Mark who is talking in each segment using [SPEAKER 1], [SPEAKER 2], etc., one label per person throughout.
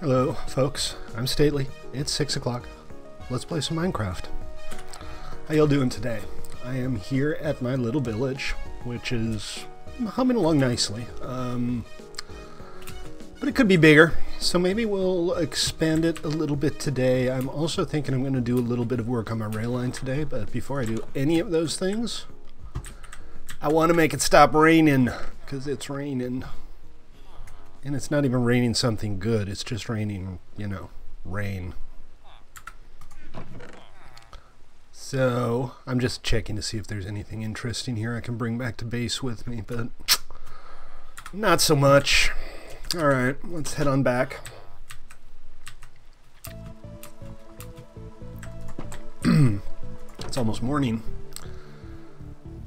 [SPEAKER 1] Hello, folks. I'm Stately. It's 6 o'clock. Let's play some Minecraft. How y'all doing today? I am here at my little village, which is humming along nicely. But it could be bigger, so maybe we'll expand it a little bit today. I'm also thinking I'm going to do a little bit of work on my rail line today, but before I do any of those things, I want to make it stop raining, because it's raining. And it's not even raining something good, it's just raining, you know, rain. So, I'm just checking to see if there's anything interesting here I can bring back to base with me, but not so much. Alright, let's head on back. It's almost morning,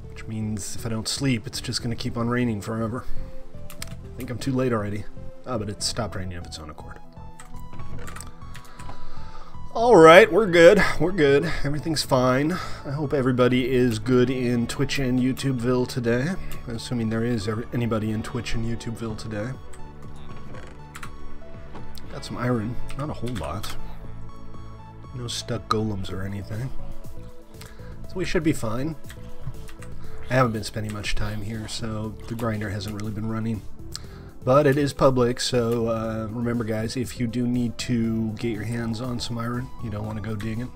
[SPEAKER 1] which means if I don't sleep, it's just going to keep on raining forever. I think I'm too late already. Oh, but it stopped raining of its own accord. Alright, we're good. We're good. Everything's fine. I hope everybody is good in Twitch and YouTubeville today. Assuming there is anybody in Twitch and YouTubeville today. Got some iron. Not a whole lot. No stuck golems or anything. So we should be fine. I haven't been spending much time here, so the grinder hasn't really been running. But it is public, so remember guys, if you do need to get your hands on some iron, you don't want to go digging,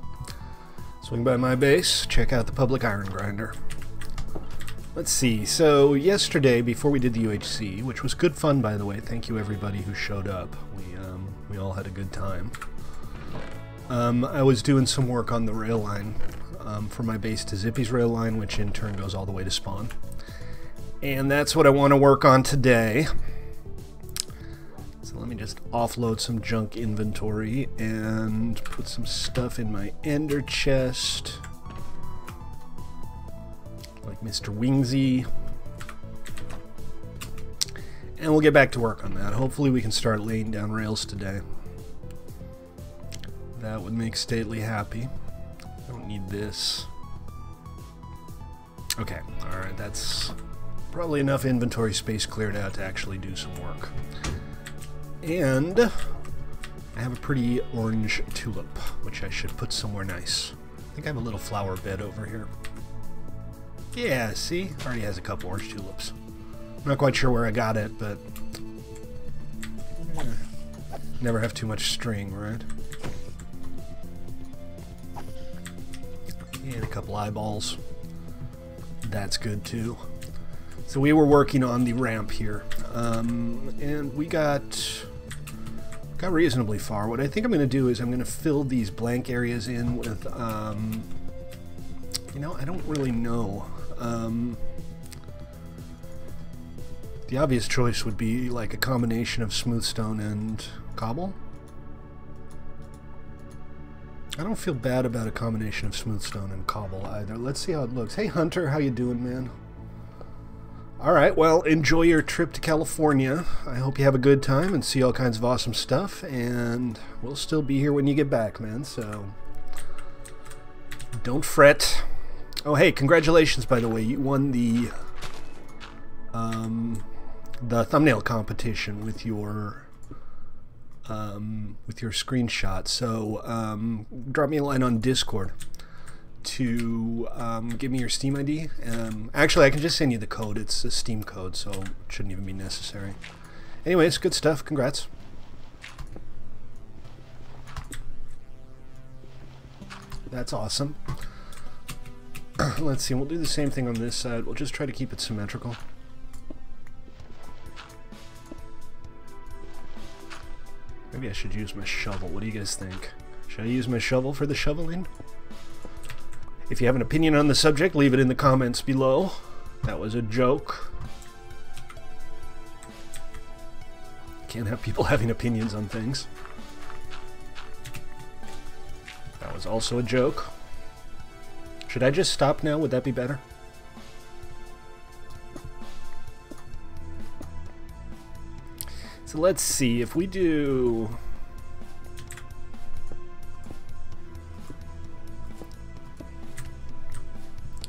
[SPEAKER 1] swing by my base, check out the public iron grinder. Let's see, so yesterday, before we did the UHC, which was good fun by the way, thank you everybody who showed up, we all had a good time. I was doing some work on the rail line from my base to Zippy's rail line, which in turn goes all the way to spawn. And that's what I want to work on today. So let me just offload some junk inventory and put some stuff in my ender chest. Like Mr. Wingsy. And we'll get back to work on that. Hopefully we can start laying down rails today. That would make Stately happy. I don't need this. Okay, alright, that's probably enough inventory space cleared out to actually do some work. And I have a pretty orange tulip, which I should put somewhere nice. I think I have a little flower bed over here. Yeah, see? Already has a couple orange tulips. I'm not quite sure where I got it, but never have too much string, right? And a couple eyeballs. That's good too. So we were working on the ramp here, and we got reasonably far. What I think I'm going to do is I'm going to fill these blank areas in with, you know, I don't really know. The obvious choice would be like a combination of smooth stone and cobble. I don't feel bad about a combination of smooth stone and cobble either. Let's see how it looks. Hey Hunter, how you doing, man? Alright, well, enjoy your trip to California. I hope you have a good time and see all kinds of awesome stuff, and we'll still be here when you get back, man, so don't fret. Oh, hey, congratulations, by the way. You won the thumbnail competition with your screenshot, so drop me a line on Discord to give me your Steam ID. Actually, I can just send you the code. It's a Steam code, so it shouldn't even be necessary. Anyways, good stuff. Congrats. That's awesome. Let's see. We'll do the same thing on this side. We'll just try to keep it symmetrical. Maybe I should use my shovel. What do you guys think? Should I use my shovel for the shoveling? If you have an opinion on the subject, leave it in the comments below. That was a joke. Can't have people having opinions on things. That was also a joke. Should I just stop now? Would that be better? So let's see if we do...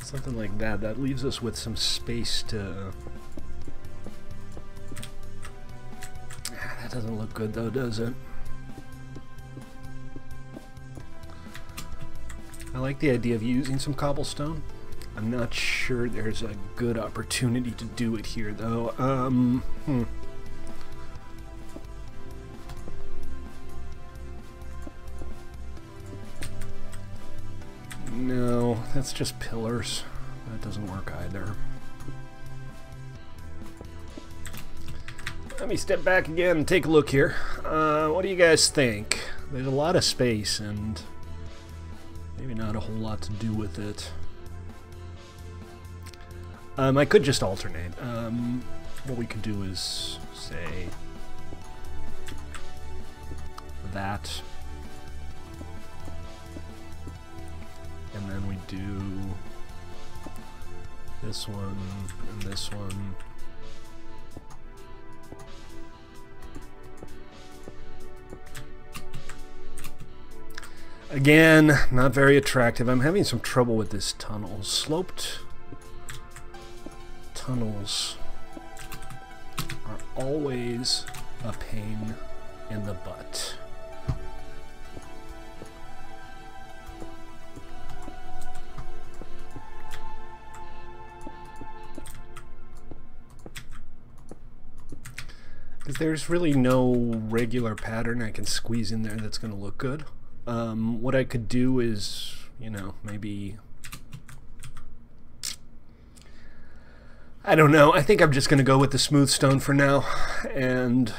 [SPEAKER 1] something like that. That leaves us with some space to... That doesn't look good though, does it? I like the idea of using some cobblestone. I'm not sure there's a good opportunity to do it here, though. No, that's just pillars. That doesn't work either. Let me step back again and take a look here. What do you guys think? There's a lot of space and maybe not a whole lot to do with it. I could just alternate. What we could do is say that, and then we do this one and this one. Again, not very attractive. I'm having some trouble with this tunnel. Sloped tunnels are always a pain in the butt. Because there's really no regular pattern I can squeeze in there that's going to look good. What I could do is, you know, maybe, I don't know, I think I'm just going to go with the smooth stone for now, and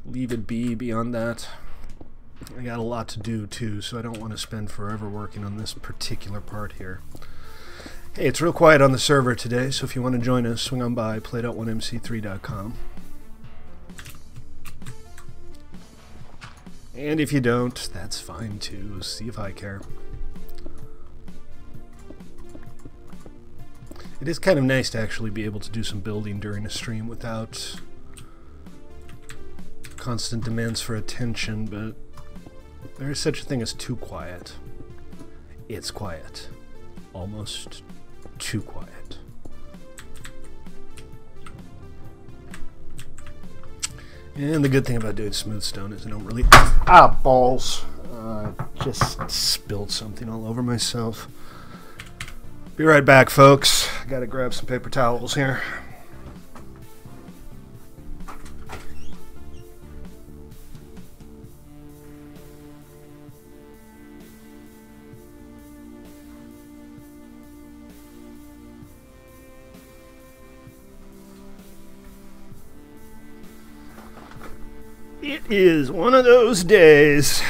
[SPEAKER 1] leave it be beyond that. I got a lot to do too, so I don't want to spend forever working on this particular part here. Hey, it's real quiet on the server today, so if you want to join us, swing on by play.1mc3.com. And if you don't, that's fine too. See if I care. It is kind of nice to actually be able to do some building during a stream without constant demands for attention, but there is such a thing as too quiet. It's quiet. Almost too quiet. And the good thing about doing smooth stone is I don't really... Ah, balls! Just spilled something all over myself. Be right back, folks. I gotta grab some paper towels here. It is one of those days.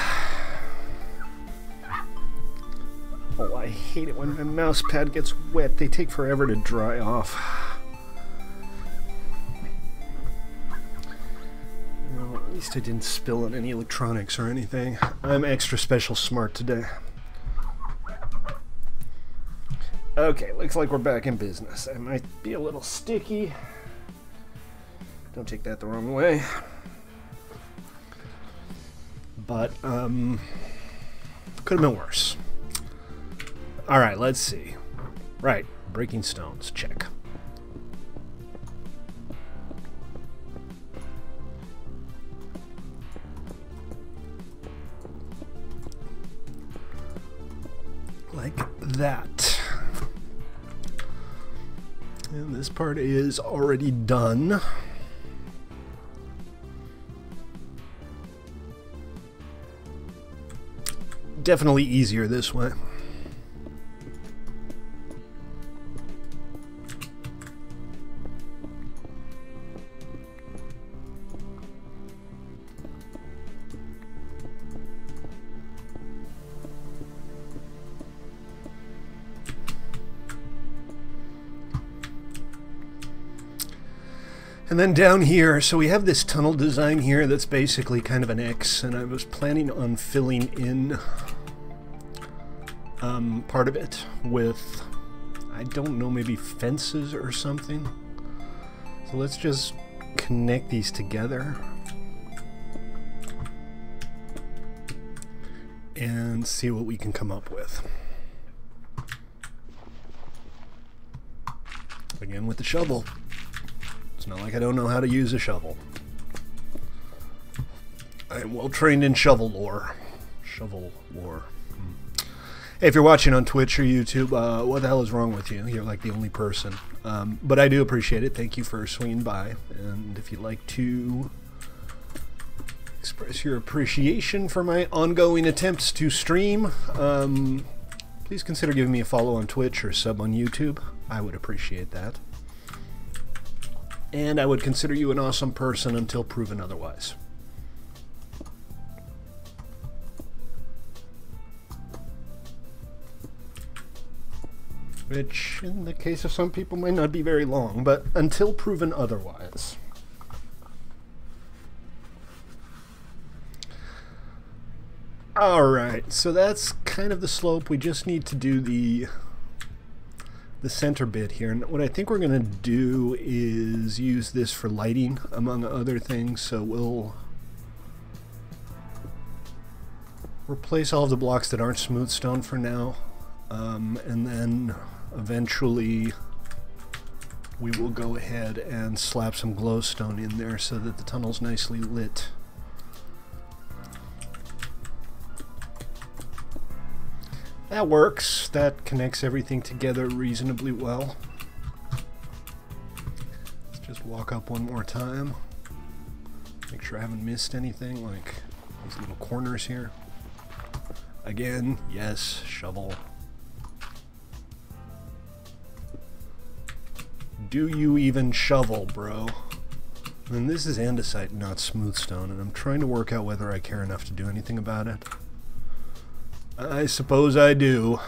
[SPEAKER 1] Oh, I hate it when my mouse pad gets wet. They take forever to dry off. Well, at least I didn't spill on any electronics or anything. I'm extra special smart today. Okay, looks like we're back in business. I might be a little sticky. Don't take that the wrong way. But, could have been worse. Alright, let's see. Right, breaking stones, check. Like that. And this part is already done. Definitely easier this way. And then down here, so we have this tunnel design here that's basically kind of an X, and I was planning on filling in part of it with, I don't know, maybe fences or something. So let's just connect these together and see what we can come up with. Again with the shovel. It's not like I don't know how to use a shovel. I am well trained in shovel lore. Shovel lore. Hey, if you're watching on Twitch or YouTube, what the hell is wrong with you? You're like the only person. But I do appreciate it. Thank you for swinging by. And if you'd like to express your appreciation for my ongoing attempts to stream, please consider giving me a follow on Twitch or sub on YouTube. I would appreciate that. And I would consider you an awesome person until proven otherwise. Which, in the case of some people, might not be very long, but until proven otherwise. Alright, so that's kind of the slope. We just need to do the center bit here. And what I think we're going to do is use this for lighting, among other things. So we'll replace all of the blocks that aren't smooth stone for now. And then eventually we will go ahead and slap some glowstone in there so that the tunnel's nicely lit. That works. That connects everything together reasonably well. Let's just walk up one more time. Make sure I haven't missed anything, like these little corners here. Again, yes, shovel. Do you even shovel, bro? And this is andesite, not smooth stone, and I'm trying to work out whether I care enough to do anything about it. I suppose I do.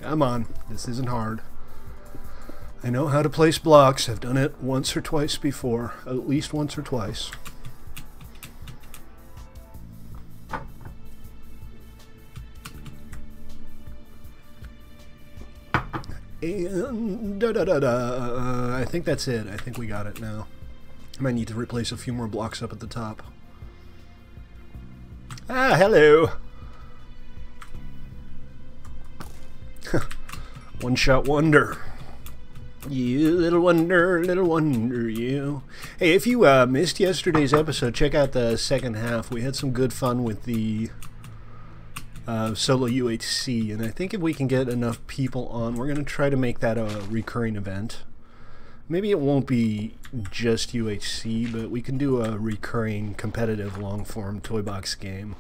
[SPEAKER 1] Come on, this isn't hard. I know how to place blocks. I've done it once or twice before. At least once or twice. And I think that's it. I think we got it now. I might need to replace a few more blocks up at the top. Ah, hello. One-shot wonder. You little wonder, you. Hey, if you missed yesterday's episode, check out the second half. We had some good fun with the solo UHC, and I think if we can get enough people on, we're going to try to make that a recurring event. Maybe it won't be just UHC, but we can do a recurring competitive long-form ToyBox game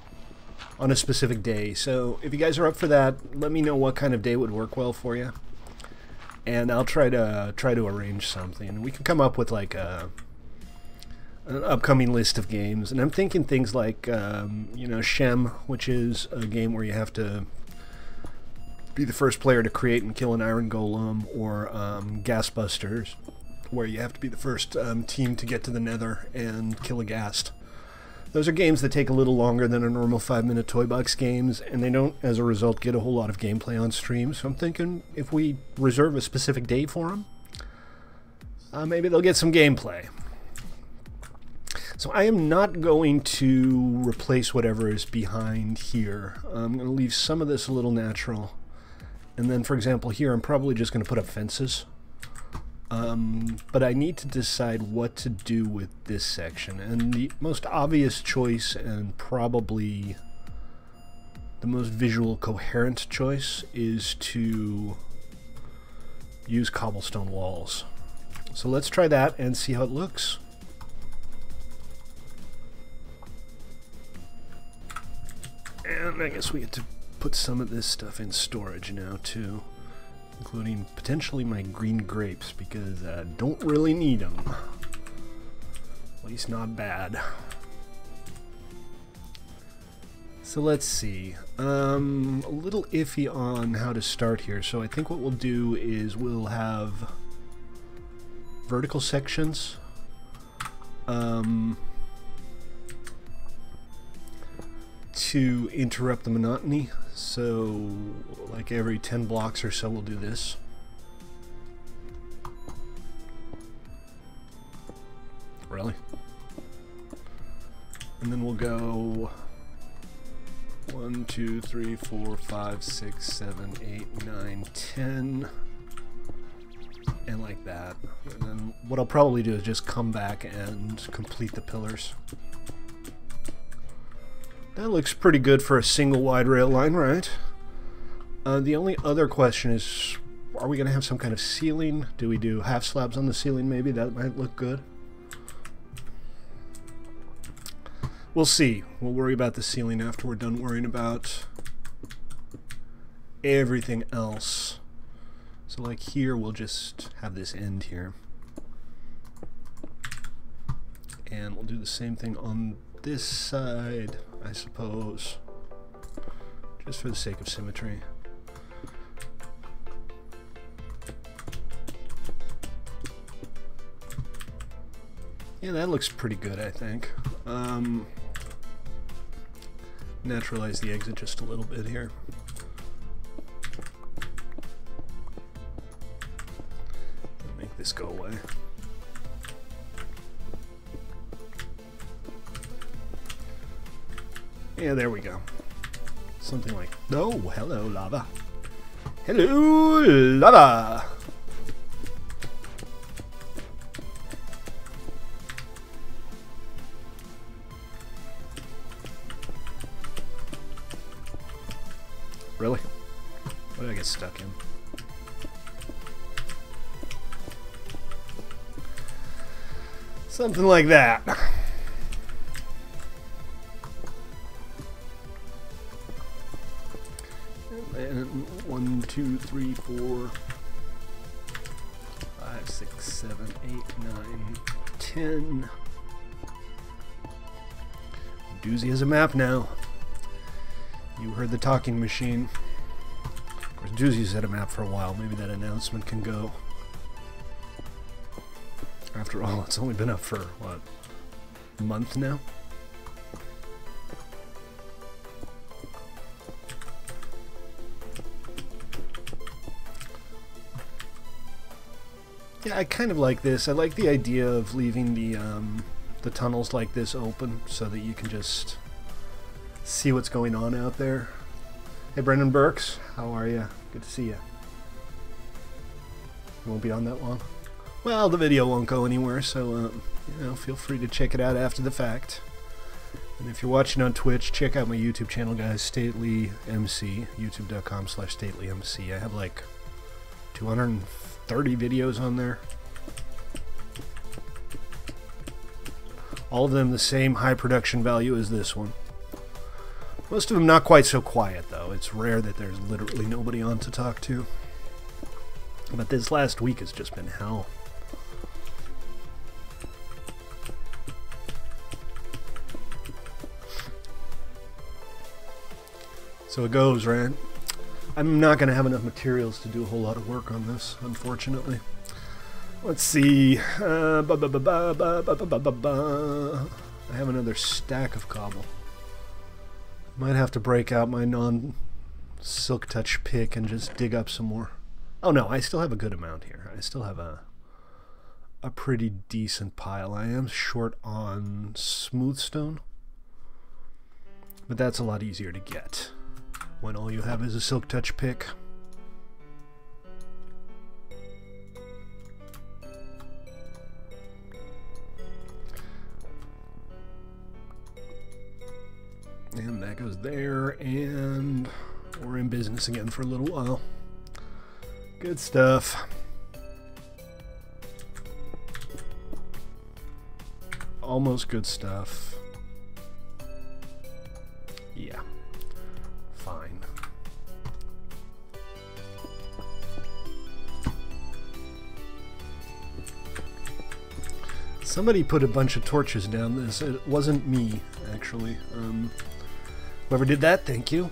[SPEAKER 1] on a specific day. So if you guys are up for that, let me know what kind of day would work well for you. And I'll try to arrange something. We can come up with like an upcoming list of games, and I'm thinking things like you know, Shem, which is a game where you have to be the first player to create and kill an iron golem, or Gasbusters, where you have to be the first team to get to the Nether and kill a ghast. Those are games that take a little longer than a normal 5-minute ToyBox games, and they don't, as a result, get a whole lot of gameplay on stream. So I'm thinking if we reserve a specific date for them, maybe they'll get some gameplay. So I am not going to replace whatever is behind here. I'm going to leave some of this a little natural. And then, for example, here I'm probably just going to put up fences. But I need to decide what to do with this section. And the most obvious choice, and probably the most visual coherent choice, is to use cobblestone walls. So let's try that and see how it looks. And I guess we get to put some of this stuff in storage now too, including potentially my green grapes, because I don't really need them. At least not bad. So let's see. A little iffy on how to start here, so I think what we'll do is we'll have vertical sections. To interrupt the monotony. So like every 10 blocks or so we'll do this. Really? And then we'll go 1, 2, 3, 4, 5, 6, 7, 8, 9, 10. And like that. And then what I'll probably do is just come back and complete the pillars. That looks pretty good for a single wide rail line, right? The only other question is, are we going to have some kind of ceiling? Do we do half slabs on the ceiling maybe? That might look good. We'll see. We'll worry about the ceiling after we're done worrying about everything else. So like here, we'll just have this end here. And we'll do the same thing on this side, I suppose. Just for the sake of symmetry. Yeah, that looks pretty good, I think. Naturalize the exit just a little bit here. Make this go away. Yeah, there we go. Something like, oh, hello, lava. Hello, lava! Really? What did I get stuck in? Something like that. And 1, 2, 3, 4, 5, 6, 7, 8, 9, 10. Doozy has a map now. You heard the talking machine. Of course, Doozy's had a map for a while. Maybe that announcement can go. After all, it's only been up for, what, a month now? Yeah, I kind of like this. I like the idea of leaving the tunnels like this open so that you can just see what's going on out there. Hey, Brendan Burks, how are you? Good to see you. You won't be on that long. Well, the video won't go anywhere, so you know, feel free to check it out after the fact. And if you're watching on Twitch, check out my YouTube channel, guys. StatelyMC, youtube.com/StatelyMC. I have like 230 videos on there. All of them the same high production value as this one. Most of them not quite so quiet, though. It's rare that there's literally nobody on to talk to. But this last week has just been hell. So it goes, right? I'm not going to have enough materials to do a whole lot of work on this, unfortunately. Let's see. I have another stack of cobble. Might have to break out my non-silk touch pick and just dig up some more. Oh no, I still have a good amount here. I still have a pretty decent pile. I am short on smooth stone, but that's a lot easier to get when all you have is a silk touch pick. And that goes there, and we're in business again for a little while. Good stuff. Almost good stuff. Yeah. Fine. Somebody put a bunch of torches down this. It wasn't me, actually. Whoever did that, thank you.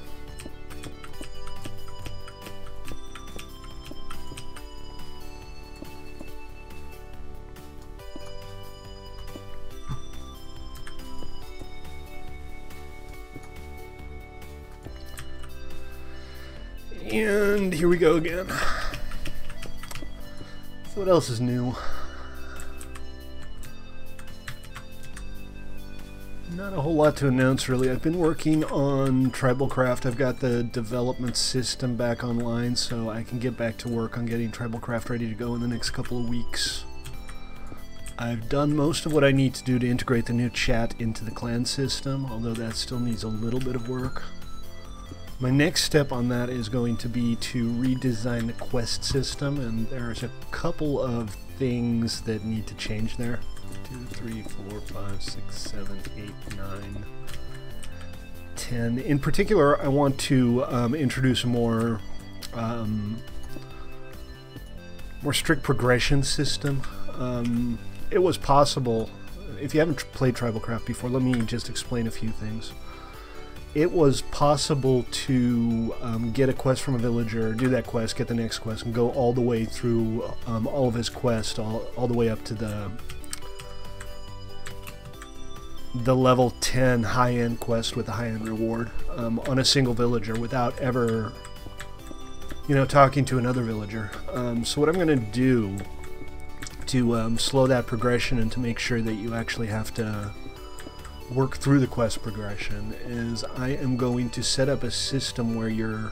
[SPEAKER 1] And here we go again. So what else is new? Not a whole lot to announce, really. I've been working on TribalCraft. I've got the development system back online, so I can get back to work on getting TribalCraft ready to go in the next couple of weeks. I've done most of what I need to do to integrate the new chat into the clan system, although that still needs a little bit of work. My next step on that is going to be to redesign the quest system, and there's a couple of things that need to change there. 2, 3, 4, 5, 6, 7, 8, 9, 10. In particular, I want to introduce a more strict progression system. It was possible, if you haven't played TribalCraft before, let me just explain a few things. It was possible to get a quest from a villager, do that quest, get the next quest, and go all the way through all of his quests, all the way up to the level 10 high-end quest with a high-end reward on a single villager without ever, talking to another villager. So what I'm going to do to slow that progression and to make sure that you actually have to work through the quest progression is I am going to set up a system where your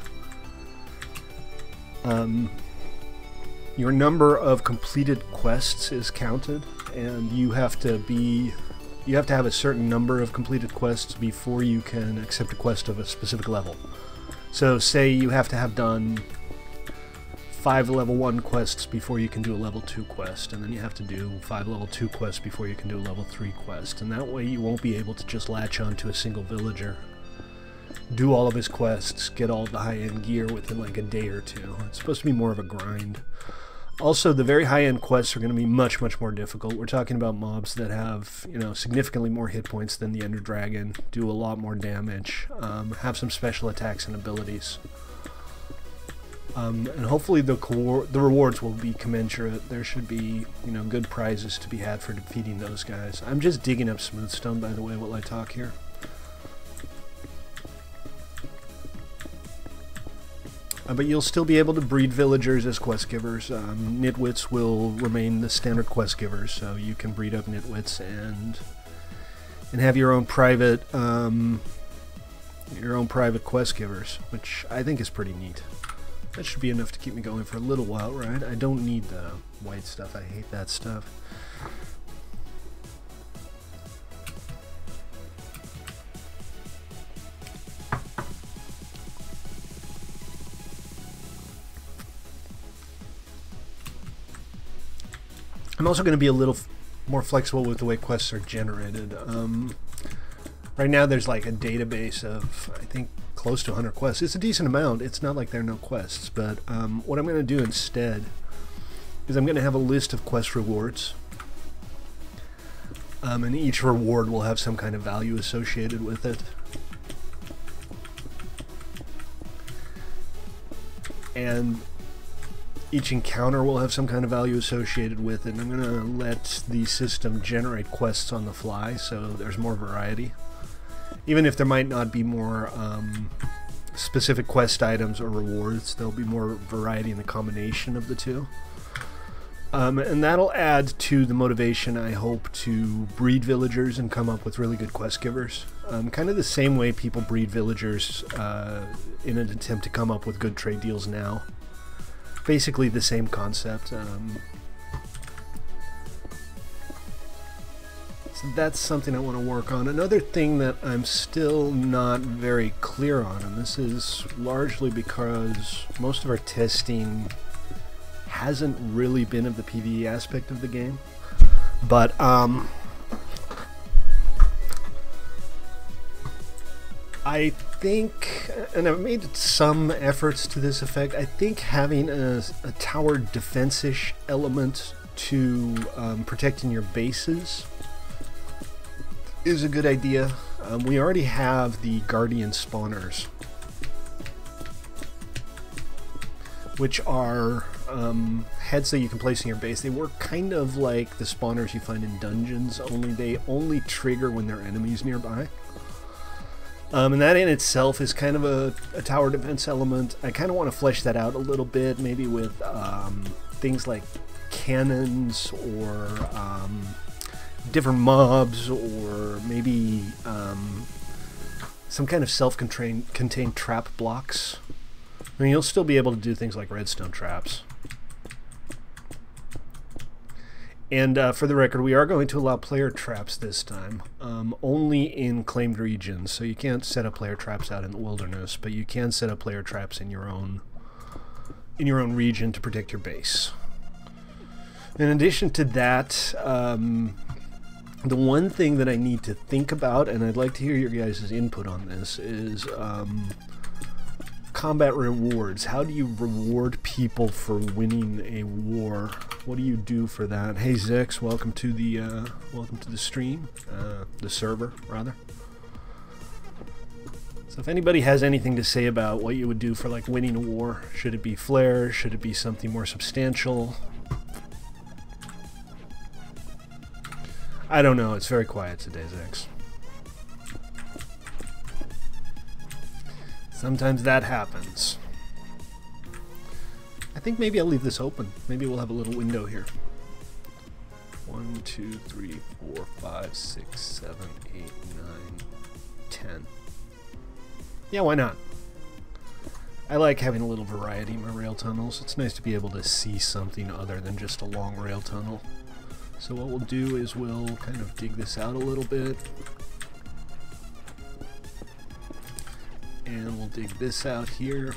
[SPEAKER 1] number of completed quests is counted, and you have to have a certain number of completed quests before you can accept a quest of a specific level. So say you have to have done 5 level 1 quests before you can do a level 2 quest, and then you have to do 5 level 2 quests before you can do a level 3 quest, and that way you won't be able to just latch on to a single villager, do all of his quests, get all the high-end gear within like a day or two. It's supposed to be more of a grind. Also, the very high-end quests are going to be much, much more difficult. We're talking about mobs that have, significantly more hit points than the Ender Dragon, do a lot more damage, have some special attacks and abilities. And hopefully the rewards will be commensurate. There should be, good prizes to be had for defeating those guys. I'm just digging up smoothstone, by the way, while I talk here. But you'll still be able to breed villagers as quest givers. Nitwits will remain the standard quest givers, so you can breed up nitwits and have your own private quest givers, which I think is pretty neat. That should be enough to keep me going for a little while, right? I don't need the white stuff. I hate that stuff. I'm also going to be a little more flexible with the way quests are generated. Right now there's like a database of, I think, close to 100 quests. It's a decent amount. It's not like there are no quests, but what I'm going to do instead is I'm going to have a list of quest rewards, and each reward will have some kind of value associated with it. And each encounter will have some kind of value associated with it, and I'm going to let the system generate quests on the fly so there's more variety. Even if there might not be more specific quest items or rewards, there'll be more variety in the combination of the two. And that'll add to the motivation, I hope, to breed villagers and come up with really good quest givers. Kind of the same way people breed villagers in an attempt to come up with good trade deals now. Basically the same concept. So that's something I want to work on. Another thing that I'm still not very clear on, and this is largely because most of our testing hasn't really been of the PvE aspect of the game, but I think, and I've made some efforts to this effect, I think having a tower defense-ish element to protecting your bases is a good idea. We already have the Guardian spawners, which are heads that you can place in your base. They work kind of like the spawners you find in dungeons, only they only trigger when there are enemies nearby. And that in itself is kind of a tower defense element. I kind of want to flesh that out a little bit, maybe with things like cannons or different mobs, or maybe some kind of self-contained trap blocks. I mean, you'll still be able to do things like redstone traps. And for the record, we are going to allow player traps this time, only in claimed regions. So you can't set up player traps out in the wilderness, but you can set up player traps in your own region to protect your base. In addition to that, the one thing that I need to think about, and I'd like to hear your guys' input on this, is combat rewards. How do you reward people for winning a war? What do you do for that? Hey Zex, welcome to the stream, the server rather. So if anybody has anything to say about what you would do for like winning a war, should it be flares? Should it be something more substantial? I don't know. It's very quiet today, Zex. Sometimes that happens. I think maybe I'll leave this open. Maybe we'll have a little window here. 1, 2, 3, 4, 5, 6, 7, 8, 9, 10. Yeah, why not? I like having a little variety in my rail tunnels. It's nice to be able to see something other than just a long rail tunnel. So what we'll do is we'll kind of dig this out a little bit. And we'll dig this out here.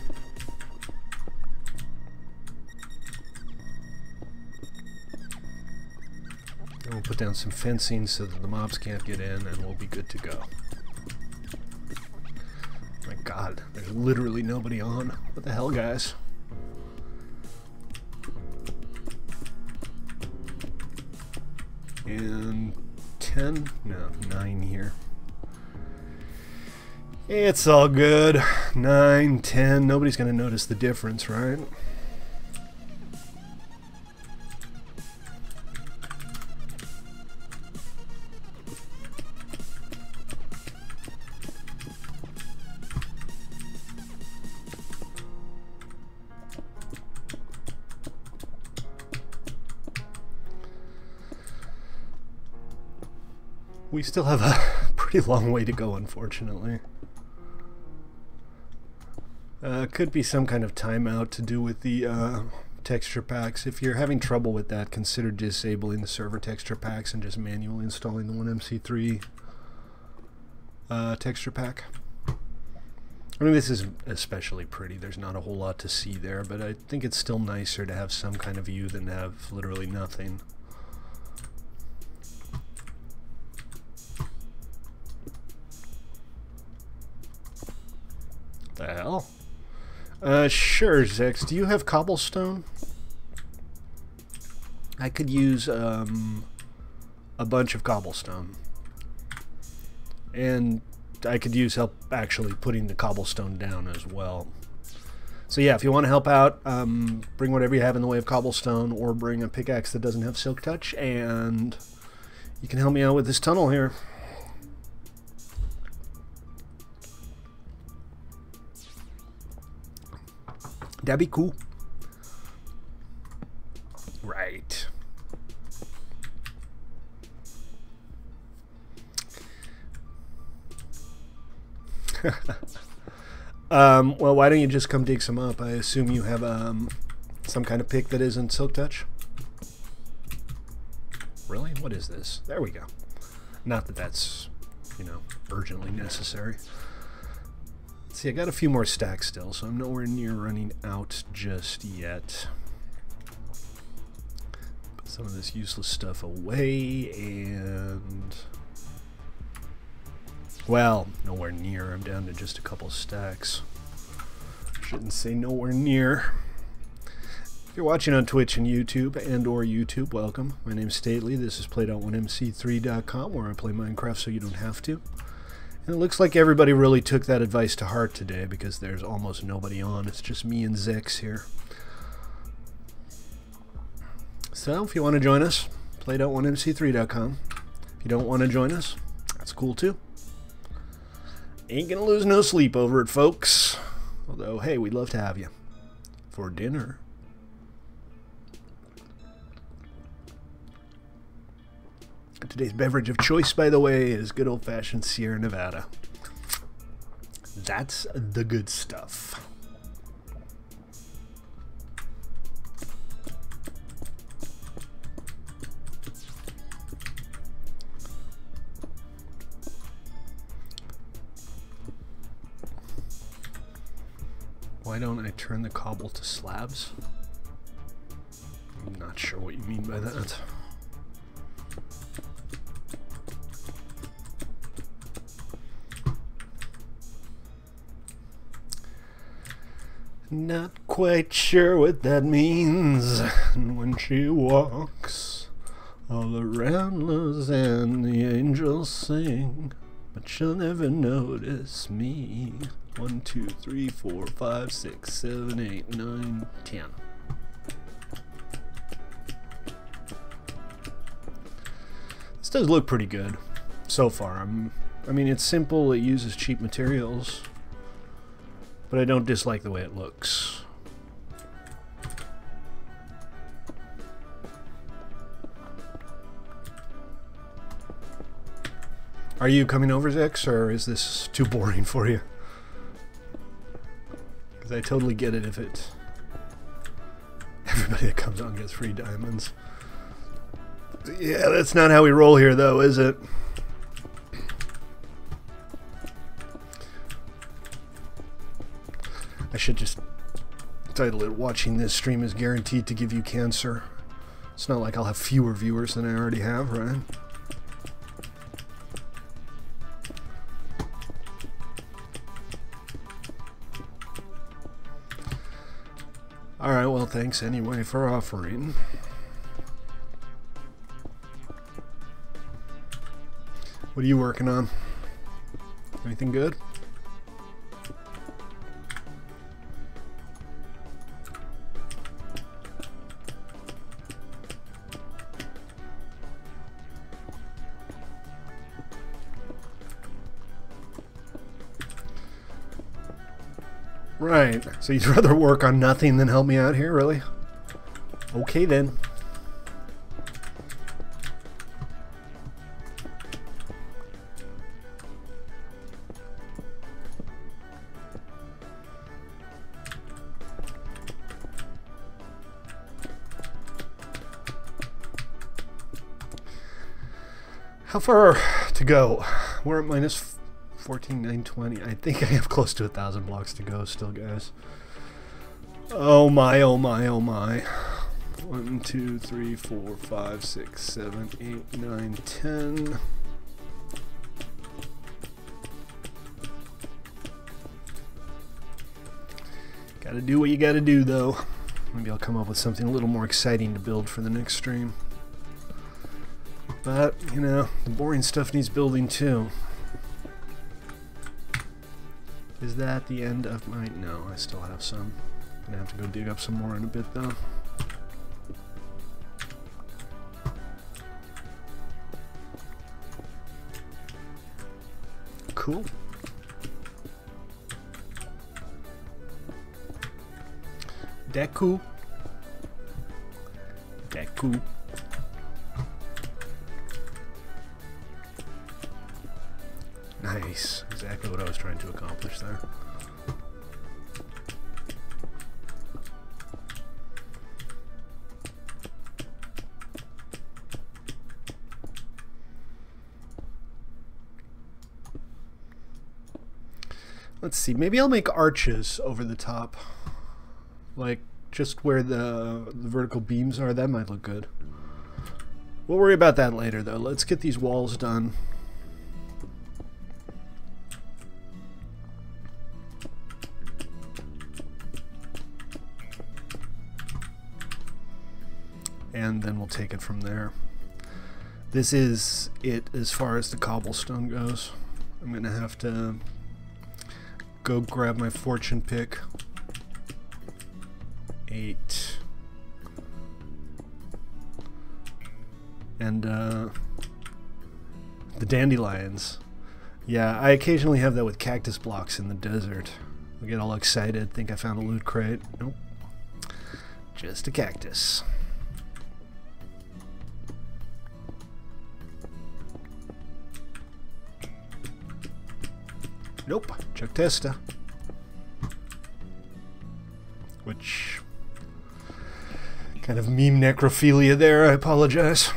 [SPEAKER 1] And we'll put down some fencing so that the mobs can't get in, and we'll be good to go. My God, there's literally nobody on. What the hell, guys? And 10? No, 9 here. It's all good. 9, 10. Nobody's going to notice the difference, right? We still have a pretty long way to go, unfortunately. Could be some kind of timeout to do with the texture packs. If you're having trouble with that, consider disabling the server texture packs and just manually installing the 1MC3 texture pack. I mean, this is especially pretty. There's not a whole lot to see there, but I think it's still nicer to have some kind of view than to have literally nothing. The hell? Sure, Zex. Do you have cobblestone? I could use a bunch of cobblestone. And I could use help actually putting the cobblestone down as well. So yeah, if you want to help out, bring whatever you have in the way of cobblestone, or bring a pickaxe that doesn't have silk touch, and you can help me out with this tunnel here. That'd be cool. Right. Well, why don't you just come dig some up? I assume you have some kind of pick that isn't silk touch. Really? What is this? There we go. Not that that's, you know, urgently necessary. See, I got a few more stacks still, so I'm nowhere near running out just yet. Put some of this useless stuff away, and... well, nowhere near. I'm down to just a couple stacks. Shouldn't say nowhere near. If you're watching on Twitch and YouTube, and/or YouTube, welcome. My name's Stately. This is Played.1MC3.com, where I play Minecraft so you don't have to. And it looks like everybody really took that advice to heart today, because there's almost nobody on. It's just me and Zex here. So, if you want to join us, Played.1MC3.com. If you don't want to join us, that's cool too. Ain't gonna lose no sleep over it, folks. Although, hey, we'd love to have you for dinner. Today's beverage of choice, by the way, is good old-fashioned Sierra Nevada. That's the good stuff. Why don't I turn the cobble to slabs? I'm not sure what you mean by that. Not quite sure what that means. And when she walks, all around us and the angels sing, but she'll never notice me. 1, 2, 3, 4, 5, 6, 7, 8, 9, 10. This does look pretty good so far. I mean, it's simple, it uses cheap materials, but I don't dislike the way it looks. Are you coming over, Zex, or is this too boring for you? Because I totally get it if it... Everybody that comes on gets free diamonds. Yeah, that's not how we roll here, though, is it? I should just title it, "Watching this stream is guaranteed to give you cancer." It's not like I'll have fewer viewers than I already have, right? Alright, well, thanks anyway for offering. What are you working on? Anything good? Right, so you'd rather work on nothing than help me out here, really? Okay then. How far to go? We're at minus 14,920. I think I have close to 1,000 blocks to go still, guys. Oh my, oh my, oh my. 1, 2, 3, 4, 5, 6, 7, 8, 9, 10. Gotta do what you gotta do, though. Maybe I'll come up with something a little more exciting to build for the next stream. But, you know, the boring stuff needs building too. Is that the end of my... No, I still have some. I'm gonna have to go dig up some more in a bit, though. Cool. Deku. Deku. Nice. Exactly what I was trying to accomplish there. Let's see. Maybe I'll make arches over the top. Like, just where the vertical beams are. That might look good. We'll worry about that later, though. Let's get these walls done. And then we'll take it from there. This is it as far as the cobblestone goes. I'm gonna have to go grab my fortune pick. 8. And the dandelions. Yeah, I occasionally have that with cactus blocks in the desert. I get all excited, think I found a loot crate. Nope. Just a cactus. Nope. Chuck Testa. Which... kind of meme necrophilia there, I apologize.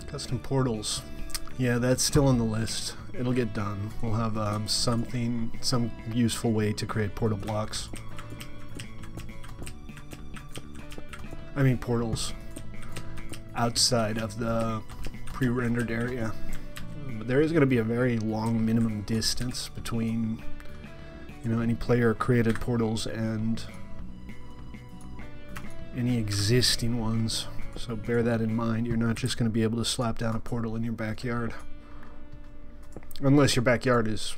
[SPEAKER 1] Custom portals. Yeah, that's still on the list. It'll get done. We'll have some useful way to create portal blocks. I mean portals outside of the pre-rendered area. But there is going to be a very long minimum distance between, you know, any player created portals and any existing ones. So bear that in mind. You're not just going to be able to slap down a portal in your backyard. Unless your backyard is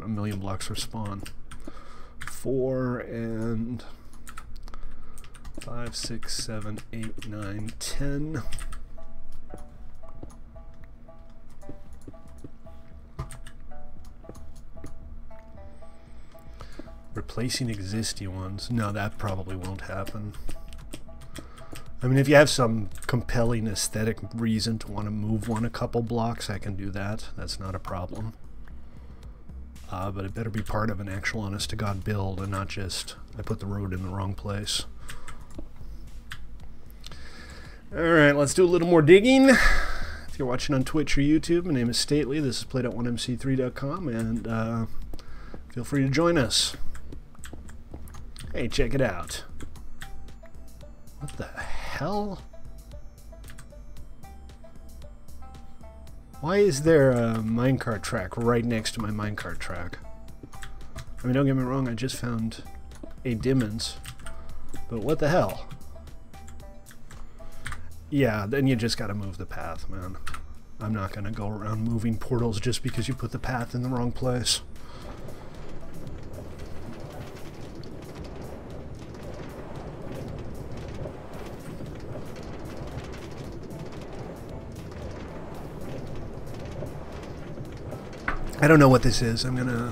[SPEAKER 1] a million blocks from spawn. 4 and 5, 6, 7, 8, 9, 10. Replacing existing ones. No, that probably won't happen. I mean, if you have some compelling aesthetic reason to want to move one a couple blocks, I can do that. That's not a problem. But it better be part of an actual honest-to-God build and not just, I put the road in the wrong place. Alright, let's do a little more digging. If you're watching on Twitch or YouTube, my name is Stately. This is played.1mc3.com, and feel free to join us. Hey, check it out. What the hell? Why is there a minecart track right next to my minecart track? I mean, don't get me wrong, I just found a diamonds, but what the hell? Yeah, then you just gotta move the path, man. I'm not gonna go around moving portals just because you put the path in the wrong place. I don't know what this is. I'm gonna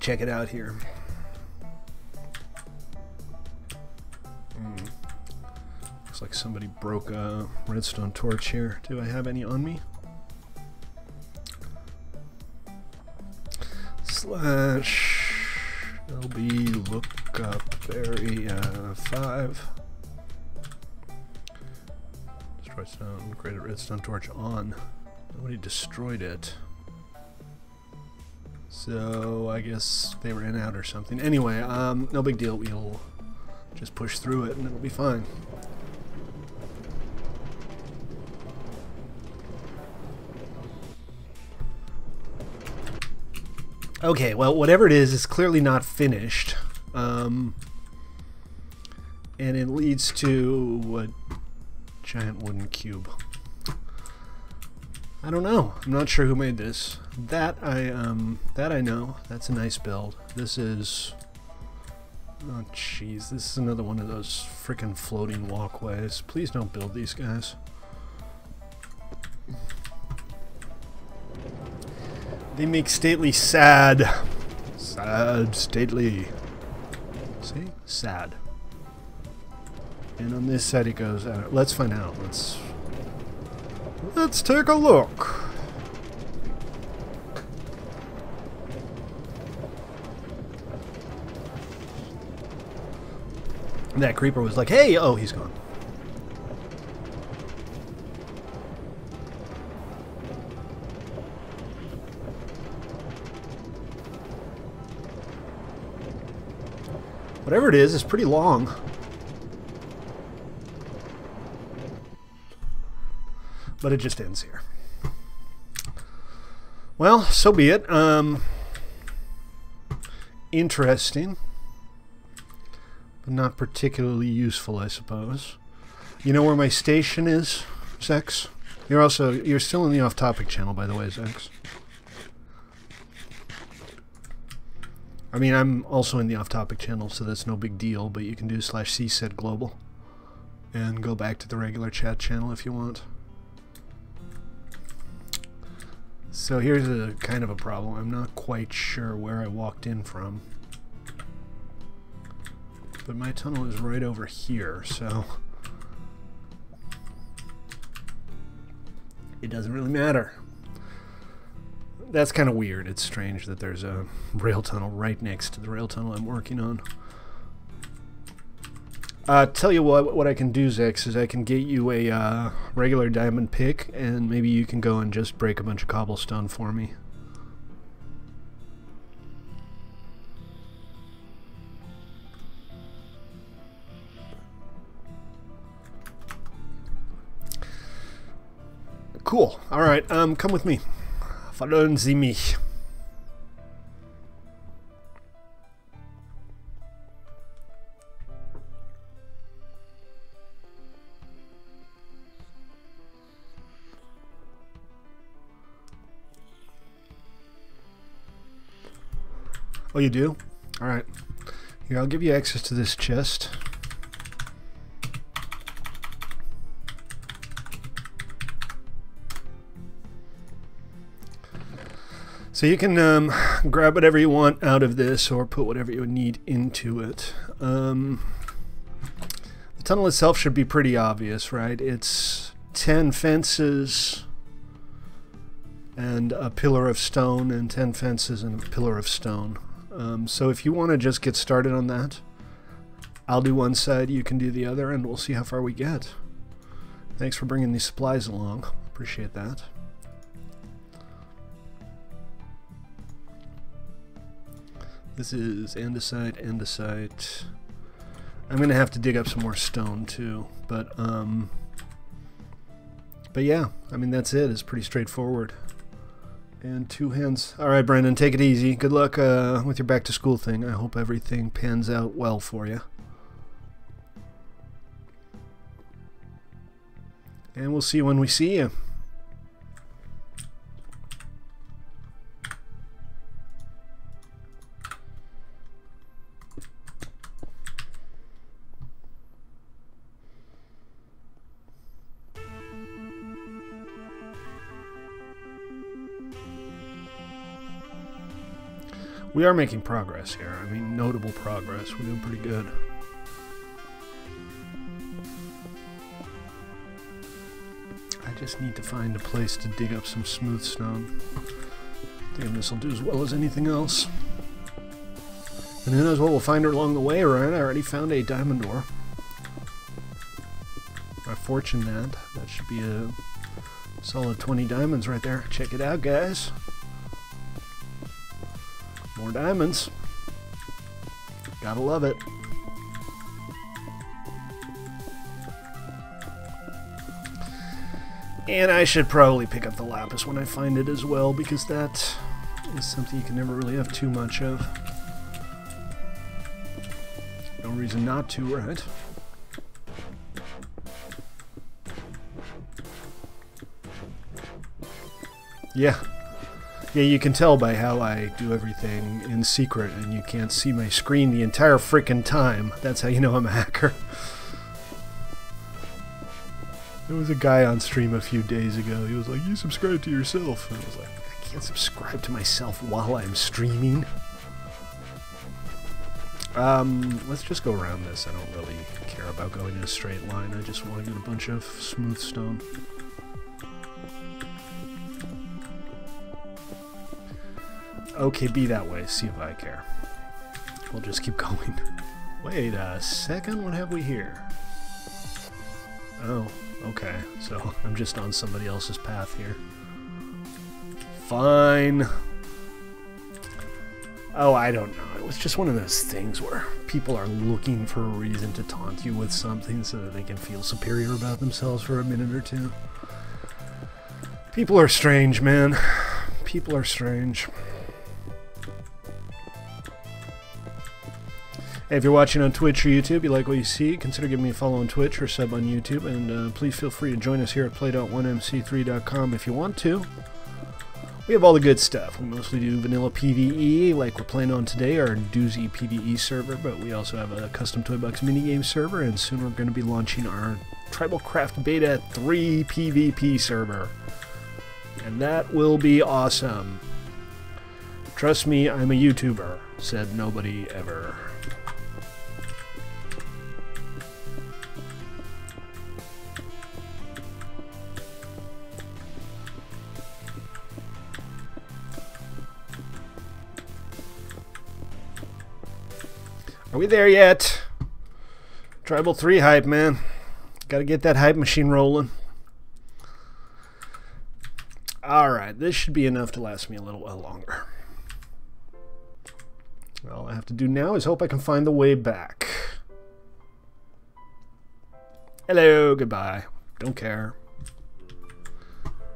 [SPEAKER 1] check it out here. Looks like somebody broke a redstone torch here. Do I have any on me? Slash LB lookup area 5. Destroy stone, create a redstone torch on. Nobody destroyed it. So I guess they ran out or something. Anyway, no big deal. We'll just push through it and it'll be fine. Okay, well, whatever it is clearly not finished. And it leads to a giant wooden cube. I don't know. I'm not sure who made this. That I know. That's a nice build. This is... oh, jeez. This is another one of those frickin' floating walkways. Please don't build these guys. They make Stately sad. Sad, Stately. See? Sad. And on this side it goes out. Let's find out. Let's take a look. And that creeper was like, hey, oh, he's gone. Whatever it is, it's pretty long. But it just ends here. Well, so be it. Interesting. But not particularly useful, I suppose. You know where my station is, Zex? You're still in the off-topic channel, by the way, Zex. I mean, I'm also in the off-topic channel, so that's no big deal, but you can do /csetglobal and go back to the regular chat channel if you want. So here's a kind of a problem. I'm not quite sure where I walked in from, but my tunnel is right over here, so it doesn't really matter. That's kind of weird. It's strange that there's a rail tunnel right next to the rail tunnel I'm working on. Tell you what I can do, Zex, is I can get you a regular diamond pick, and maybe you can go and just break a bunch of cobblestone for me. Cool. Alright, come with me. Followen Sie mich. Oh, you do? Alright. Here, I'll give you access to this chest. So you can grab whatever you want out of this or put whatever you need into it. The tunnel itself should be pretty obvious, right? It's 10 fences and a pillar of stone, and 10 fences and a pillar of stone. So if you want to just get started on that, I'll do one side, you can do the other, and we'll see how far we get. Thanks for bringing these supplies along. Appreciate that. This is andesite, andesite. I'm gonna have to dig up some more stone too, but yeah, I mean that's it. It's pretty straightforward. And 2 hands. All right, Brendan, take it easy. Good luck with your back to school thing. I hope everything pans out well for you. And we'll see you when we see you. We are making progress here. I mean, notable progress. We're doing pretty good. I just need to find a place to dig up some smooth stone. I think this will do as well as anything else. And who knows what we'll find along the way, right? I already found a diamond ore. My fortune that. That should be a solid 20 diamonds right there. Check it out, guys. More diamonds. Gotta love it. And I should probably pick up the lapis when I find it as well, because that is something you can never really have too much of. No reason not to, right? Yeah. Yeah, you can tell by how I do everything in secret and you can't see my screen the entire frickin' time. That's how you know I'm a hacker. There was a guy on stream a few days ago. He was like, "You subscribe to yourself." And I was like, I can't subscribe to myself while I'm streaming. Let's just go around this. I don't really care about going in a straight line. I just want to get a bunch of smooth stone. Okay, be that way. See if I care. We'll just keep going. Wait a second. What have we here? Oh, okay. So I'm just on somebody else's path here. Fine. Oh, I don't know. It was just one of those things where people are looking for a reason to taunt you with something so that they can feel superior about themselves for a minute or two. People are strange, man. People are strange. Hey, if you're watching on Twitch or YouTube, you like what you see, consider giving me a follow on Twitch or sub on YouTube, and please feel free to join us here at play.1mc3.com if you want to. We have all the good stuff. We mostly do vanilla PvE, like we're playing on today, our doozy PvE server, but we also have a custom ToyBox minigame server, and soon we're going to be launching our TribalCraft Beta 3 PvP server. And that will be awesome. Trust me, I'm a YouTuber, said nobody ever. Are we there yet? Tribal 3 hype, man. Gotta get that hype machine rolling. Alright, this should be enough to last me a little while longer. All I have to do now is hope I can find the way back. Hello, goodbye. Don't care.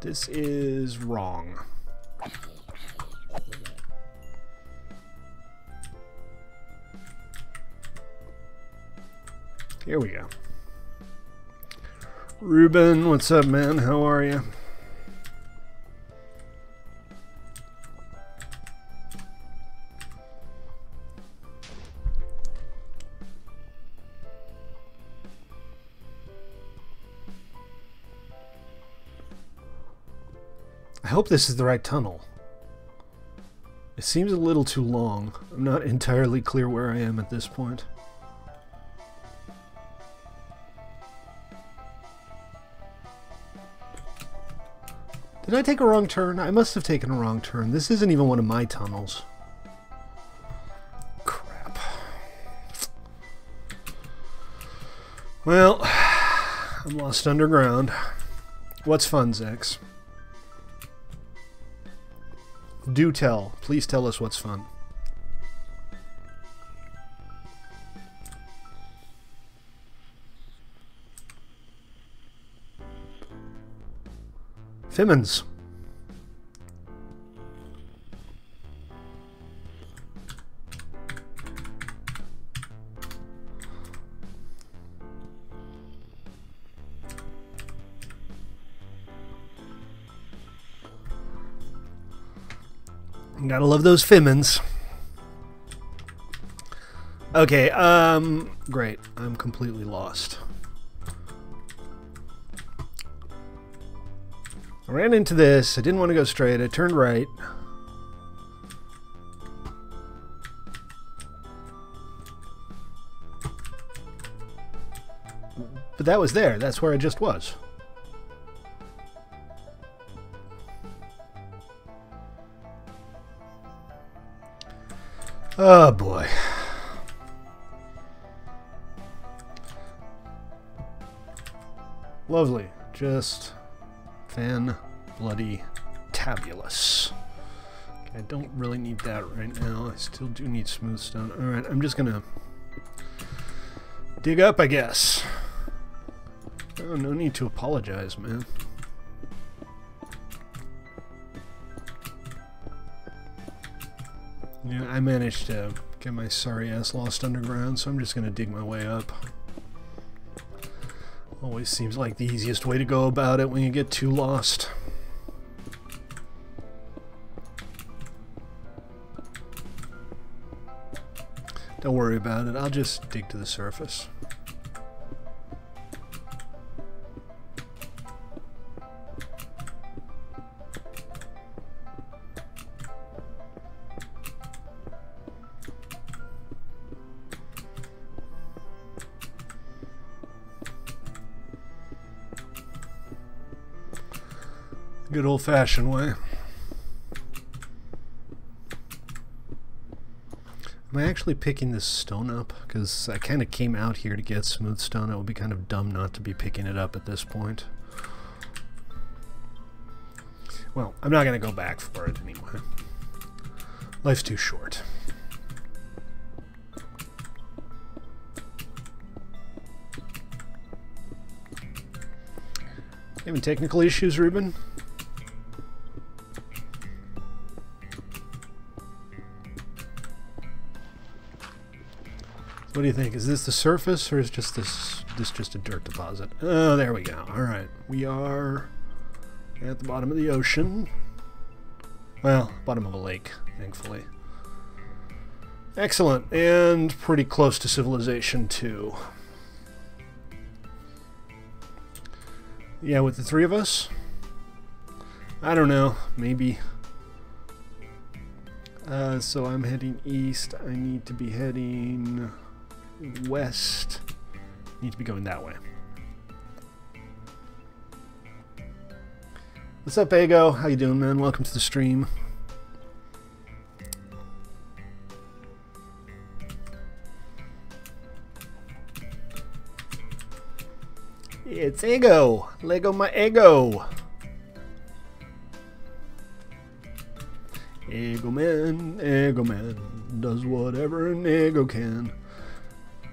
[SPEAKER 1] This is wrong. Here we go. Ruben, what's up, man? How are you? I hope this is the right tunnel. It seems a little too long. I'm not entirely clear where I am at this point. Did I take a wrong turn? I must have taken a wrong turn. This isn't even one of my tunnels. Crap. Well, I'm lost underground. What's fun, Zex? Do tell. Please tell us what's fun. Fimmins. Gotta love those Fimmins. Okay, great. I'm completely lost. I ran into this. I didn't want to go straight. I turned right. But that was there. That's where I just was. Oh boy. Lovely. Just bloody tabulous. Okay, I don't really need that right now. I still do need smooth stone. Alright, I'm just gonna dig up, I guess. Oh, no need to apologize, man. Yeah, I managed to get my sorry ass lost underground, so I'm just gonna dig my way up. Always seems like the easiest way to go about it when you get too lost. Don't worry about it, I'll just dig to the surface. Good old-fashioned way. Am I actually picking this stone up? Because I kind of came out here to get smooth stone. It would be kind of dumb not to be picking it up at this point. Well, I'm not going to go back for it anyway. Life's too short. Having technical issues, Ruben? What do you think? Is this the surface, or is just this just a dirt deposit? Oh, there we go. All right, we are at the bottom of the ocean. Well, bottom of a lake, thankfully. Excellent, and pretty close to civilization too. Yeah, with the three of us? I don't know, maybe. So I'm heading east. I need to be heading west. Need to be going that way. What's up, Ego? How you doing, man? Welcome to the stream. It's Ego. Lego my ego. Ego man does whatever an ego can.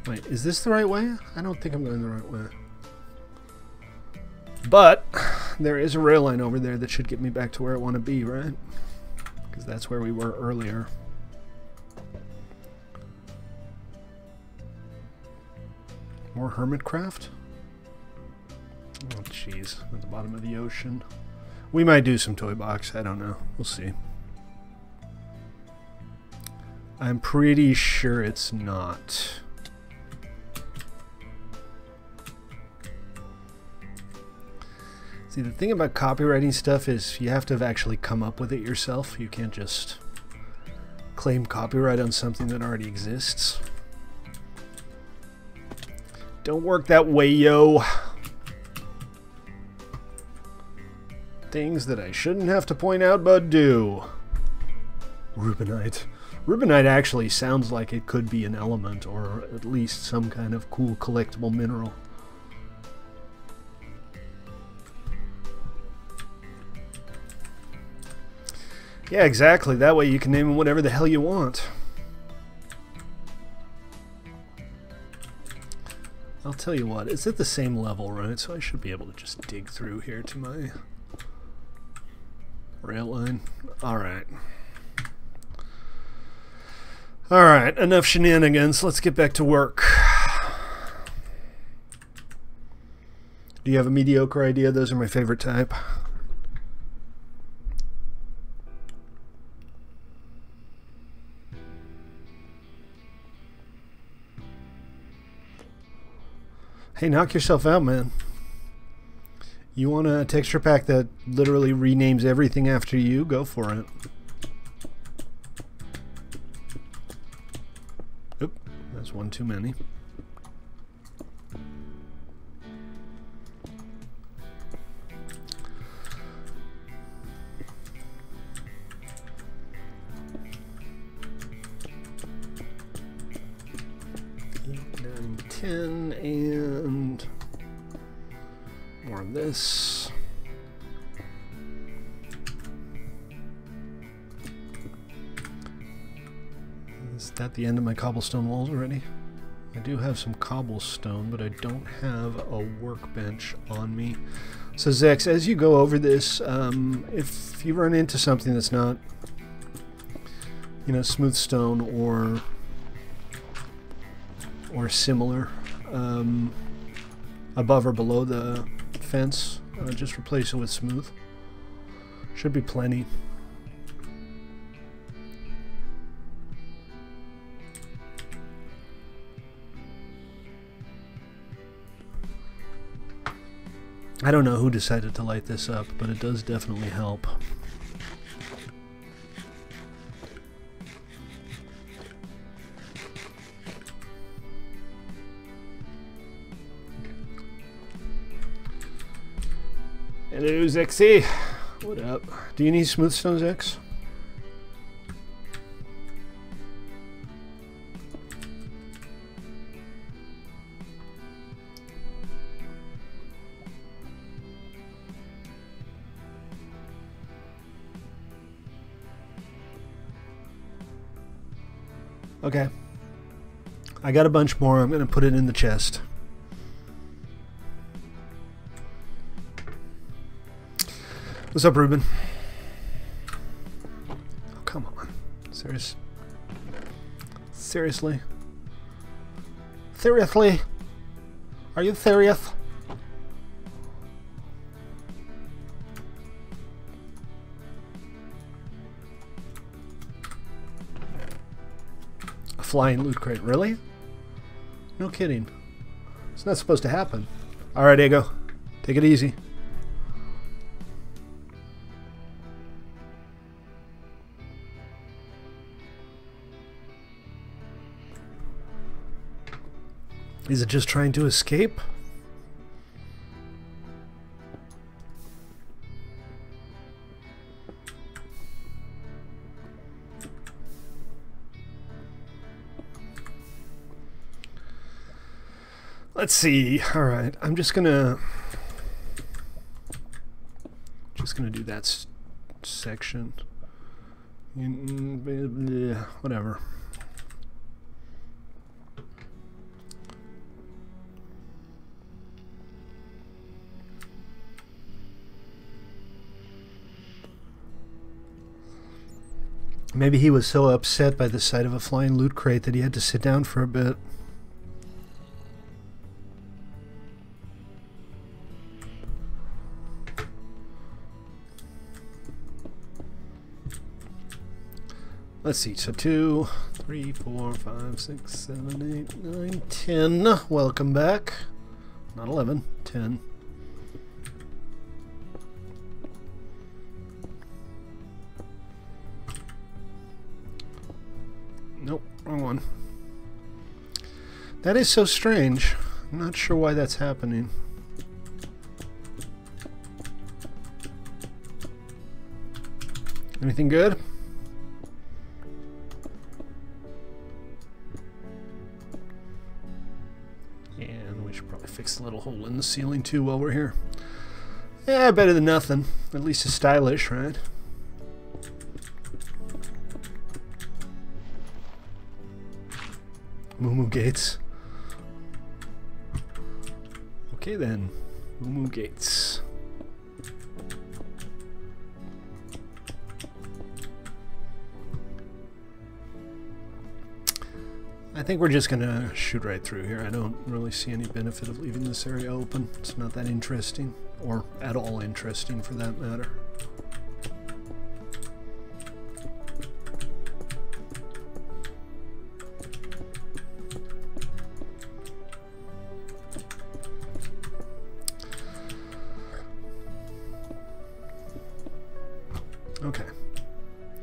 [SPEAKER 1] Wait, is this the right way? I don't think I'm going the right way. But there is a rail line over there that should get me back to where I want to be, right? Because that's where we were earlier. More hermitcraft? Oh, jeez. At the bottom of the ocean. We might do some ToyBox. I don't know. We'll see. I'm pretty sure it's not. See, the thing about copywriting stuff is you have to have actually come up with it yourself. You can't just claim copyright on something that already exists. Don't work that way, yo. Things that I shouldn't have to point out, but do. Rubinite. Rubinite actually sounds like it could be an element, or at least some kind of cool collectible mineral. Yeah, exactly. That way you can name them whatever the hell you want. I'll tell you what, it's at the same level, right? So I should be able to just dig through here to my rail line. Alright. Alright, enough shenanigans. Let's get back to work. Do you have a mediocre idea? Those are my favorite type. Hey, knock yourself out, man. You want a texture pack that literally renames everything after you? Go for it. Oop, that's one too many. And more of this. Is that the end of my cobblestone walls already? I do have some cobblestone, but I don't have a workbench on me. So Zex, as you go over this, if you run into something that's not, you know, smooth stone or similar, above or below the fence, just replace it with smooth. Should be plenty. I don't know who decided to light this up, but it does definitely help. Hello, Zexy. What up? Do you need smooth stone, Zex? Okay. I got a bunch more. I'm going to put it in the chest. What's up, Ruben? Oh, come on. Seriously? Seriously? Are you serious? flying loot crate. Really? No kidding. It's not supposed to happen. Alright, Ego. Take it easy. Is it just trying to escape? Let's see. All right, I'm just gonna do that section. Whatever. Maybe he was so upset by the sight of a flying loot crate that he had to sit down for a bit. Let's see, so 2, 3, 4, 5, 6, 7, 8, 9, 10. Welcome back. Not 11, 10. Nope, wrong one. That is so strange. I'm not sure why that's happening. Anything good? And we should probably fix the little hole in the ceiling too while we're here. Yeah, better than nothing. At least it's stylish, right? Moo Gates. Okay then, Moo Gates. I think we're just gonna shoot right through here. I don't really see any benefit of leaving this area open. It's not that interesting, or at all interesting for that matter. Okay,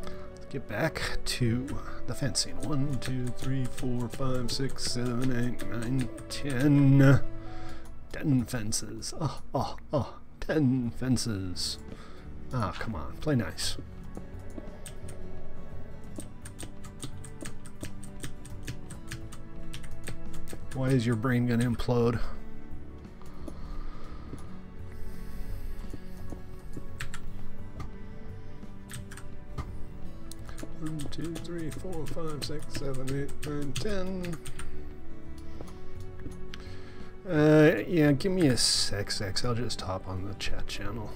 [SPEAKER 1] let's get back to the fencing. 1, 2, 3, 4, 5, 6, 7, 8, 9, 10. 10 fences. 10 fences. Ah, come on, play nice. Why is your brain gonna implode? One, 2, 3, 4, 5, 6, 7, 8, 9, 10. Yeah, give me a sec. I'll just hop on the chat channel.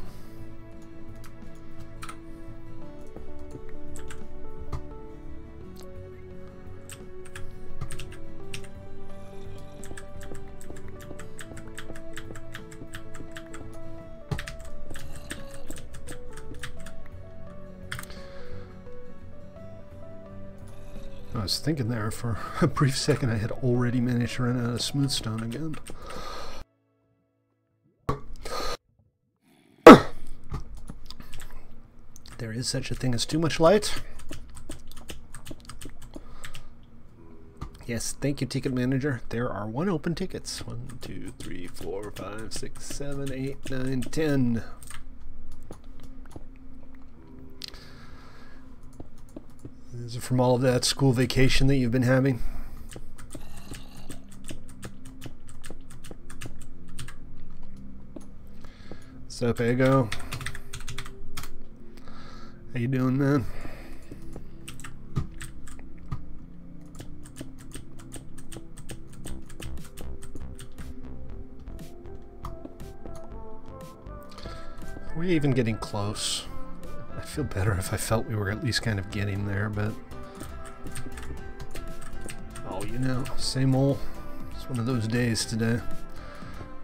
[SPEAKER 1] I was thinking there for a brief second I had already managed to run out of smooth stone again. There is such a thing as too much light. Yes, thank you, Ticket Manager. There are 1 open tickets. 1, 2, 3, 4, 5, 6, 7, 8, 9, 10. Is it from all of that school vacation that you've been having? What's up, Ego? How you doing, man? Are we even getting close? I feel better if I felt we were at least kind of getting there, but... oh, you know, same old. It's one of those days today.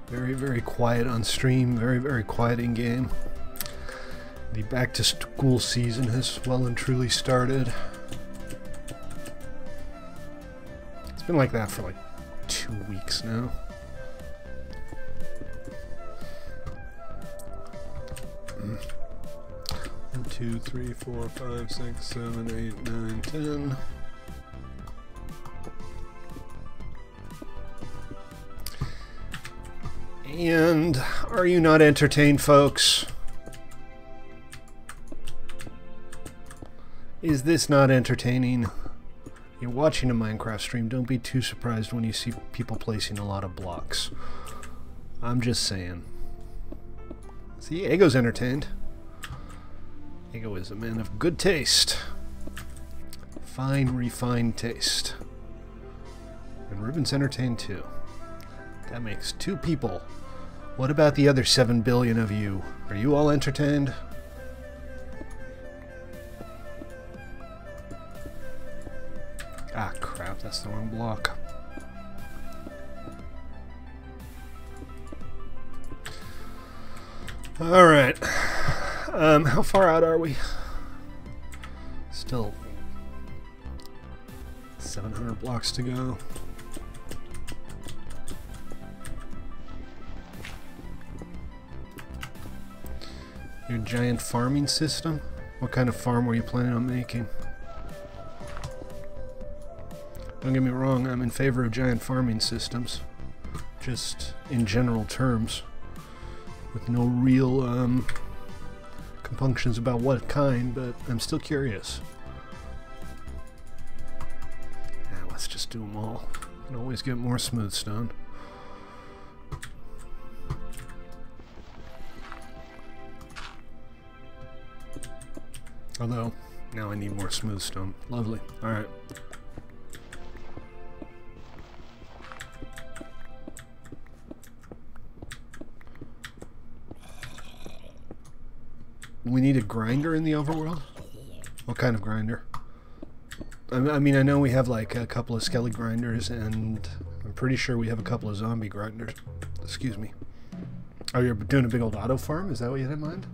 [SPEAKER 1] Very, very quiet on stream, very, very quiet in game. The back-to-school season has well and truly started. It's been like that for like 2 weeks now. One, 2, 3, 4, 5, 6, 7, 8, 9, 10. And are you not entertained, folks? Is this not entertaining? You're watching a Minecraft stream. Don't be too surprised when you see people placing a lot of blocks. I'm just saying. See, Ego's entertained. Ego is a man of good taste. Fine, refined taste. And Ruben's entertained too. That makes 2 people. What about the other 7 billion of you? Are you all entertained? Ah, crap, that's the wrong block. Alright. How far out are we? Still 700 blocks to go. Your giant farming system? What kind of farm were you planning on making? Don't get me wrong, I'm in favor of giant farming systems. Just in general terms. With no real compunctions about what kind, but I'm still curious. Let's just do them all. You can always get more smooth stone. Although, now I need more smooth stone. Lovely. Alright. We need a grinder in the overworld? What kind of grinder? I mean, I know we have like a couple of skelly grinders, and I'm pretty sure we have a couple of zombie grinders. Excuse me. Oh, you're doing a big old auto farm? Is that what you had in mind?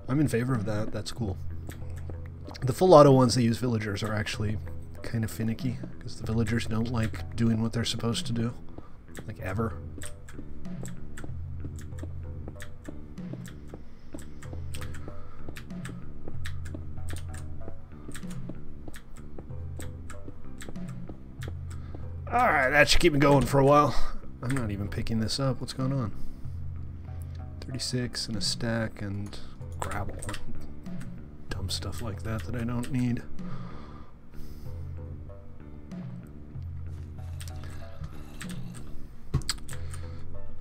[SPEAKER 1] I'm in favor of that. That's cool. The full auto ones that use villagers are actually kind of finicky, because the villagers don't like doing what they're supposed to do. Like, ever. Alright, that should keep me going for a while. I'm not even picking this up. What's going on? 36 and a stack and gravel. Dumb stuff like that that I don't need.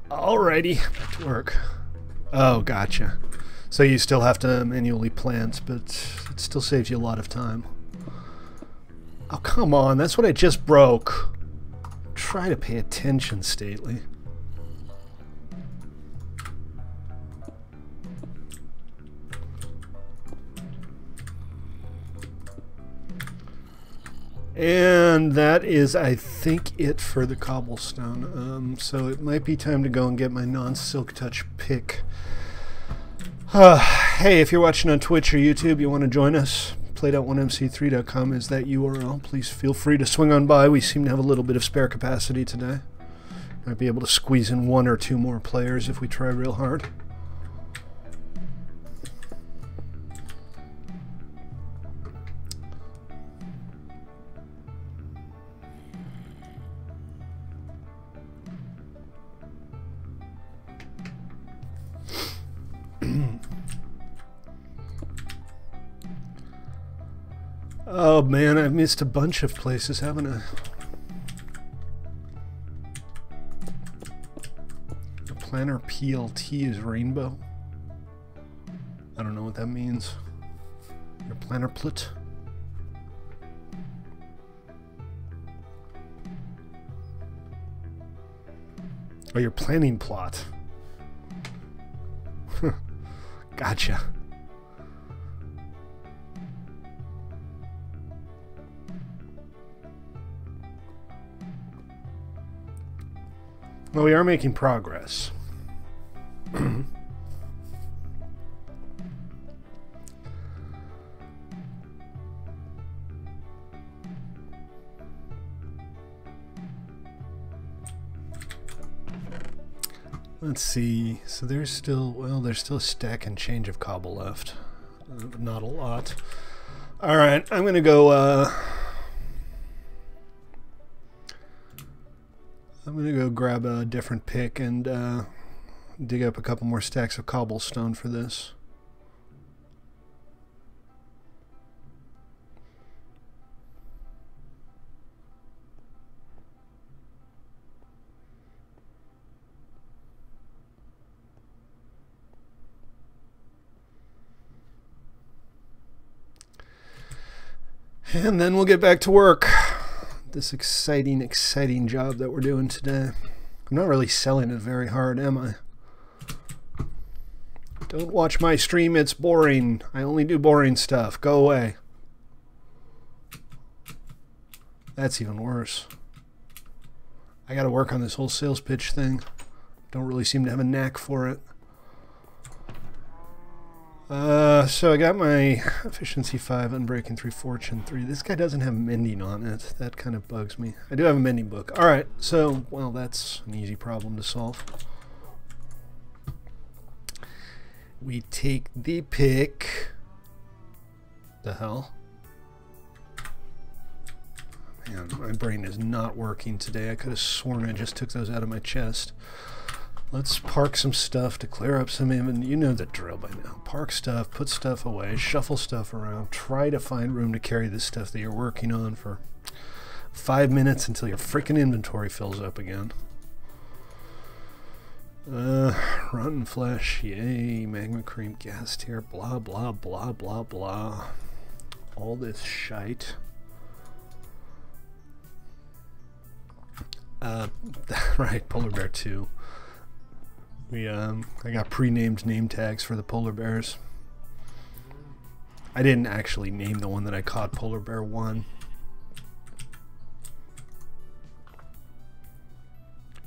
[SPEAKER 1] Alrighty, back to work. Oh, gotcha. So you still have to manually plant, but it still saves you a lot of time. Oh, come on, that's what I just broke. Try to pay attention, Stately. And that is, I think, it for the cobblestone. So it might be time to go and get my non-silk touch pick. Hey, if you're watching on Twitch or YouTube, you want to join us, played.1mc3.com is that URL. Please feel free to swing on by. We seem to have a little bit of spare capacity today. Might be able to squeeze in 1 or 2 more players if we try real hard. Oh man, I've missed a bunch of places, haven't I? The planner PLT is rainbow. I don't know what that means. Your planner plit. Oh, your planning plot. Gotcha. Well, we are making progress. Let's see. So there's still, well, there's still a stack and change of cobble left. But not a lot. Alright, I'm gonna go, grab a different pick and, dig up a couple more stacks of cobblestone for this. And then we'll get back to work. This exciting, exciting job that we're doing today. I'm not really selling it very hard, am I? Don't watch my stream, it's boring. I only do boring stuff. Go away. That's even worse. I gotta work on this whole sales pitch thing. Don't really seem to have a knack for it. So I got my efficiency 5, unbreaking 3, fortune 3. This guy doesn't have mending on it. That kind of bugs me. I do have a mending book. Alright, so, well, that's an easy problem to solve. We take the pick. The hell? Man, my brain is not working today. I could have sworn I just took those out of my chest. Let's park some stuff to clear up some inventory. You know the drill by now. Park stuff, put stuff away, shuffle stuff around, try to find room to carry this stuff that you're working on for 5 minutes until your freaking inventory fills up again. Rotten flesh, yay, magma cream, gas tier, blah, blah, blah, blah, blah. All this shite. Right, Polar Bear 2. I got pre-named name tags for the polar bears. I didn't actually name the one that I caught Polar Bear 1.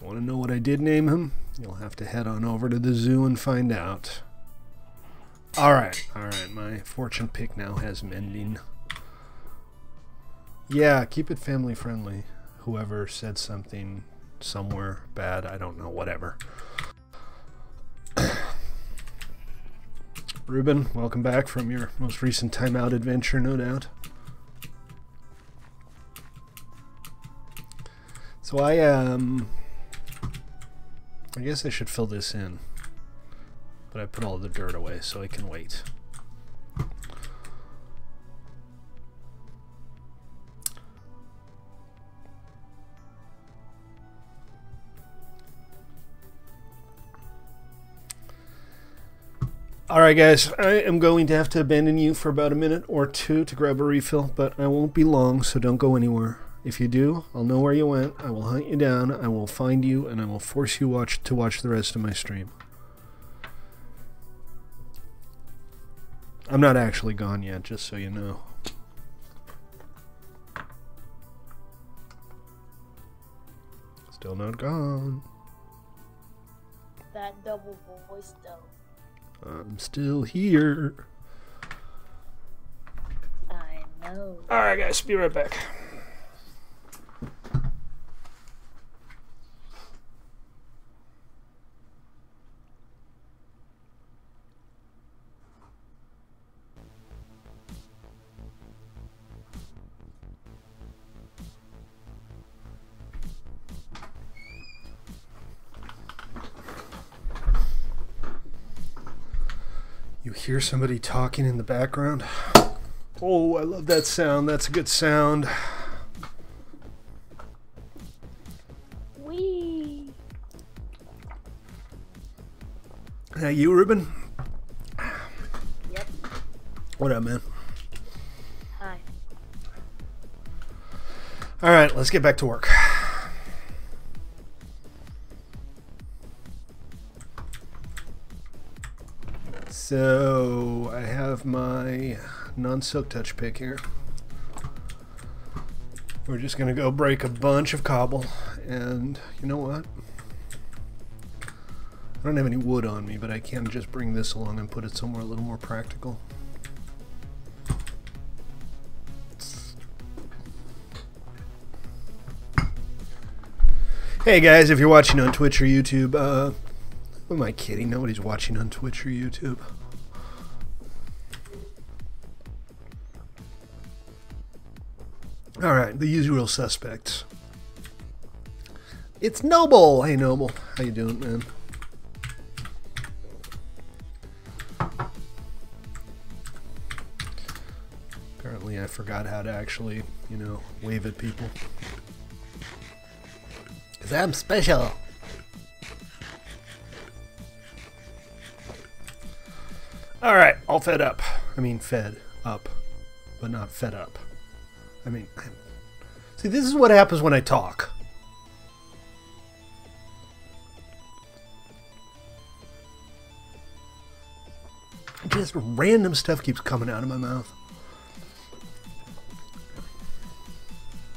[SPEAKER 1] Want to know what I did name him? You'll have to head on over to the zoo and find out. Alright, my fortune pick now has mending. Yeah, keep it family friendly. Whoever said something somewhere bad, I don't know, whatever. Ruben, welcome back from your most recent timeout adventure, no doubt. So I guess I should fill this in, but I put all the dirt away so I can wait. Alright guys, I am going to have to abandon you for about a minute or two to grab a refill, but I won't be long, so don't go anywhere. If you do, I'll know where you went, I will hunt you down, I will find you, and I will force you to watch the rest of my stream. I'm not actually gone yet, just so you know. Still not gone.
[SPEAKER 2] That double voice though.
[SPEAKER 1] I'm still here.
[SPEAKER 2] I know.
[SPEAKER 1] Alright guys, be right back. You hear somebody talking in the background? Oh, I love that sound. That's a good sound.
[SPEAKER 2] Wee.
[SPEAKER 1] Hey, you, Ruben?
[SPEAKER 2] Yep.
[SPEAKER 1] What up, man?
[SPEAKER 2] Hi.
[SPEAKER 1] All right, let's get back to work. So I have my non-silk touch pick here. We're just gonna go break a bunch of cobble, and you know what? I don't have any wood on me, but I can just bring this along and put it somewhere a little more practical. Hey guys, if you're watching on Twitch or YouTube, Who am I kidding? Nobody's watching on Twitch or YouTube. Alright, the usual suspects. It's Noble! Hey Noble, how you doing, man? Apparently I forgot how to actually, you know, wave at people. 'Cause I'm special! Alright, all fed up. I mean fed up, but not fed up. I mean, see, this is what happens when I talk. Just random stuff keeps coming out of my mouth.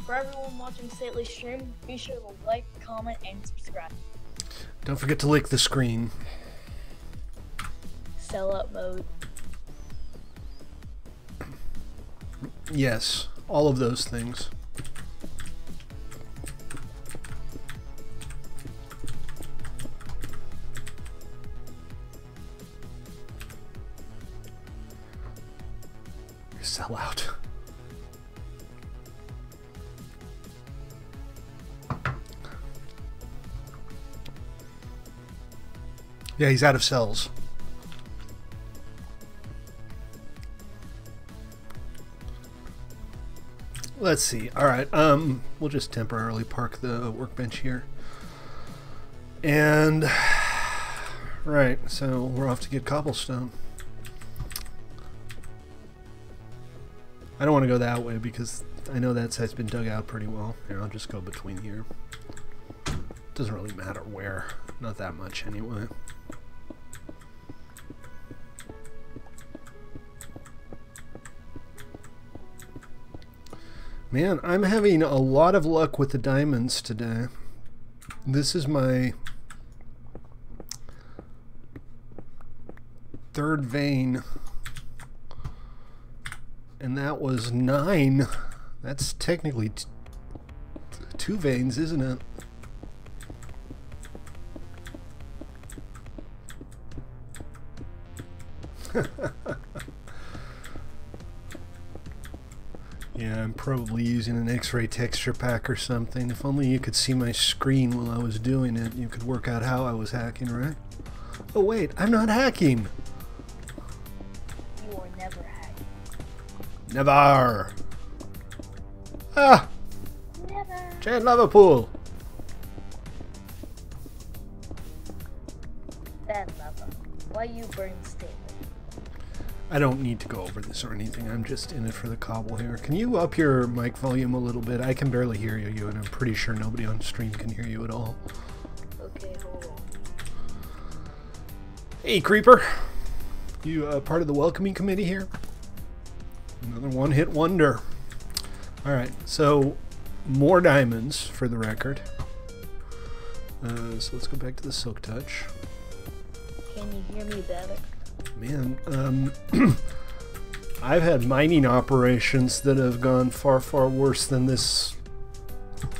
[SPEAKER 2] For everyone watching Stately's stream, be sure to like, comment, and subscribe.
[SPEAKER 1] Don't forget to lick the screen.
[SPEAKER 2] Sellout mode.
[SPEAKER 1] Yes, all of those things. Sell out. Yeah, he's out of cells. Let's see. All right. We'll just temporarily park the workbench here. And right, so we're off to get cobblestone. I don't want to go that way because I know that side's been dug out pretty well. Here, I'll just go between here. Doesn't really matter where. Not that much anyway. Man, I'm having a lot of luck with the diamonds today. This is my third vein. And that was 9. That's technically 2 veins, isn't it? Yeah, I'm probably using an X-ray texture pack or something. If only you could see my screen while I was doing it, you could work out how I was hacking, right? Oh wait, I'm not hacking!
[SPEAKER 2] You are never hacking.
[SPEAKER 1] Never! Ah!
[SPEAKER 2] Never!
[SPEAKER 1] Giant lava pool!
[SPEAKER 2] Bad lava. Why you burn Stately?
[SPEAKER 1] I don't need to go over this or anything. I'm just in it for the cobble here. Can you up your mic volume a little bit? I can barely hear you, and I'm pretty sure nobody on stream can hear you at all.
[SPEAKER 2] Okay, hold on.
[SPEAKER 1] Hey, Creeper! You part of the welcoming committee here? Another one-hit wonder. Alright, so more diamonds for the record. So let's go back to the Silk Touch.
[SPEAKER 2] Can you hear me better?
[SPEAKER 1] Man, I've had mining operations that have gone far, far worse than this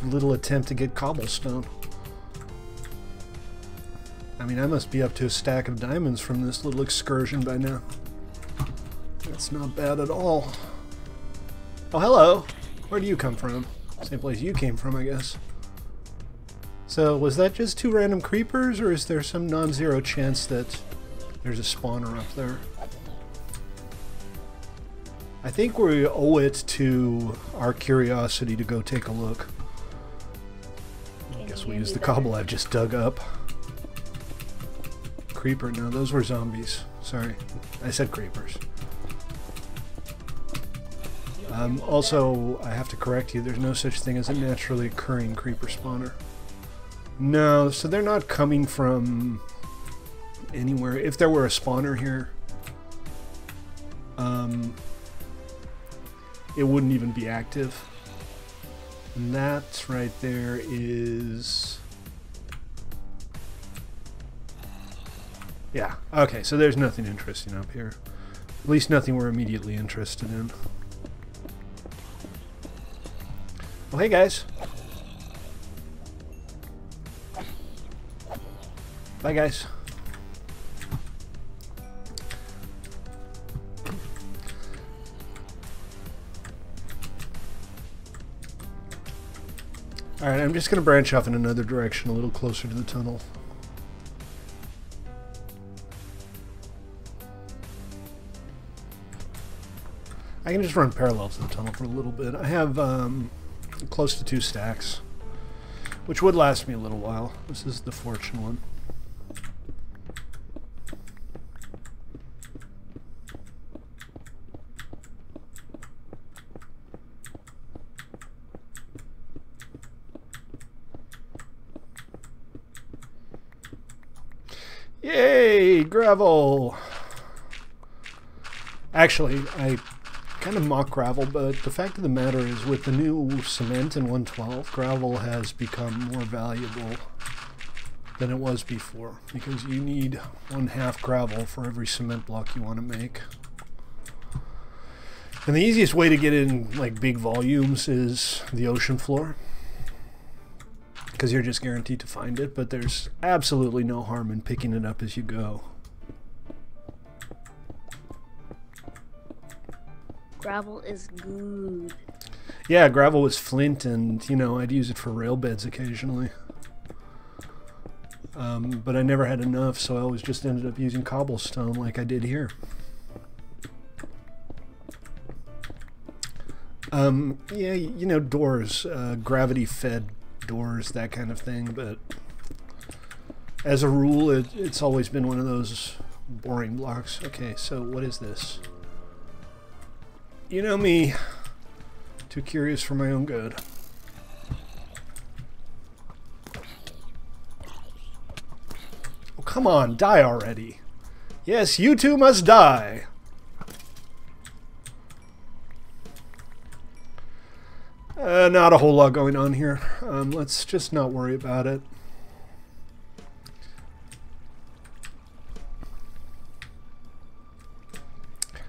[SPEAKER 1] little attempt to get cobblestone. I mean, I must be up to a stack of diamonds from this little excursion by now. That's not bad at all. Oh, hello! Where do you come from? Same place you came from, I guess. So, was that just 2 random creepers, or is there some non-zero chance that there's a spawner up there? I think we owe it to our curiosity to go take a look. I guess we'll use the cobble I've just dug up. Creeper, no, those were zombies. Sorry, I said creepers. Also, I have to correct you, there's no such thing as a naturally occurring creeper spawner. No, so they're not coming from anywhere. If there were a spawner here, it wouldn't even be active. And that right there is... Yeah, okay, so there's nothing interesting up here. At least nothing we're immediately interested in. Oh, hey guys. Bye guys. Alright, I'm just going to branch off in another direction, a little closer to the tunnel. I can just run parallel to the tunnel for a little bit. I have close to 2 stacks, which would last me a little while. This is the fortune one. Yay, gravel! Actually, I kind of mock gravel, but the fact of the matter is with the new cement in 112, gravel has become more valuable than it was before, because you need 1/2 gravel for every cement block you want to make. And the easiest way to get in like big volumes is the ocean floor, because you're just guaranteed to find it, but there's absolutely no harm in picking it up as you go.
[SPEAKER 2] Gravel is good.
[SPEAKER 1] Yeah, gravel was flint, and you know, I'd use it for rail beds occasionally. But I never had enough, so I always just ended up using cobblestone like I did here. Yeah, you know, doors, gravity-fed doors, that kind of thing, but as a rule, it's always been one of those boring blocks. Okay, so what is this? You know me, too curious for my own good. Oh, come on, die already. Yes, you two must die. Not a whole lot going on here. Let's just not worry about it.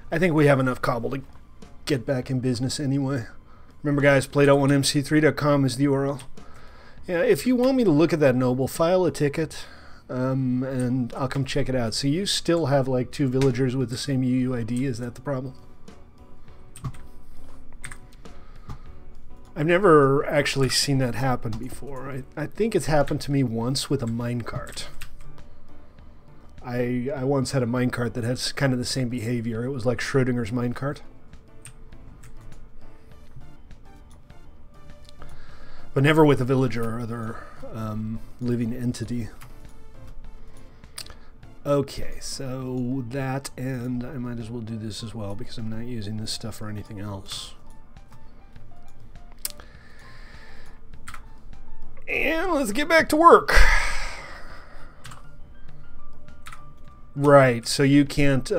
[SPEAKER 1] I think we have enough cobble to get back in business anyway. Remember guys, play.1mc3.com is the URL. Yeah, if you want me to look at that noble, file a ticket, and I'll come check it out. So you still have like 2 villagers with the same UUID, is that the problem? I've never actually seen that happen before. I think it's happened to me once with a minecart. I once had a minecart that has kind of the same behavior. It was like Schrodinger's minecart. But never with a villager or other living entity. Okay, so that, and I might as well do this as well because I'm not using this stuff for anything else. And let's get back to work. Right, so you can't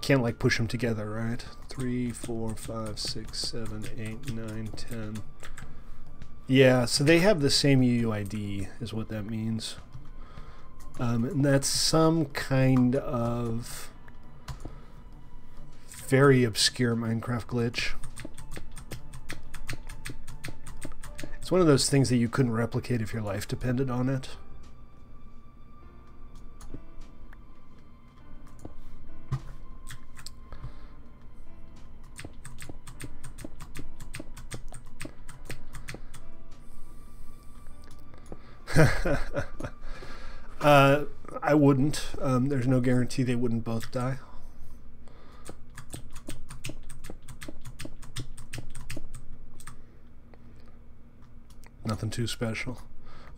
[SPEAKER 1] like push them together, right? 3, 4, 5, 6, 7, 8, 9, 10. Yeah, so they have the same UUID is what that means. And that's some kind of very obscure Minecraft glitch. It's one of those things that you couldn't replicate if your life depended on it. I wouldn't. There's no guarantee they wouldn't both die. Nothing too special.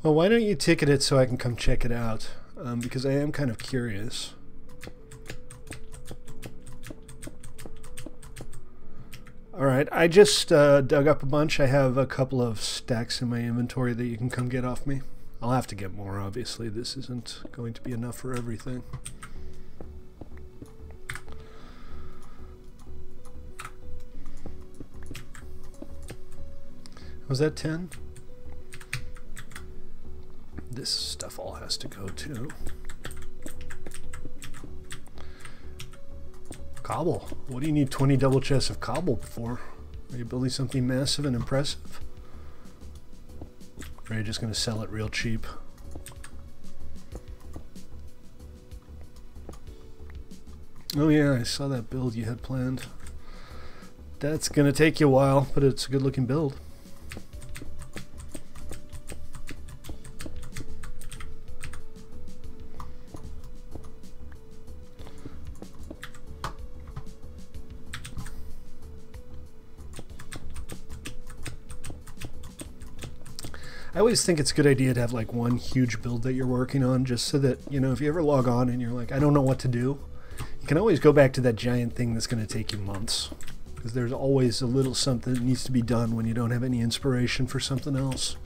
[SPEAKER 1] Well, why don't you ticket it so I can come check it out? Because I am kind of curious. Alright, I just dug up a bunch. I have a couple of stacks in my inventory that you can come get off me. I'll have to get more, obviously. This isn't going to be enough for everything. Was that 10? This stuff all has to go too. Cobble. What do you need 20 double chests of cobble for? Are you building something massive and impressive? Or are you just going to sell it real cheap? Oh yeah, I saw that build you had planned. That's going to take you a while, but it's a good looking build. I always think it's a good idea to have like one huge build that you're working on, just so that, you know, if you ever log on and you're like, I don't know what to do, you can always go back to that giant thing that's going to take you months. Because there's always a little something that needs to be done when you don't have any inspiration for something else.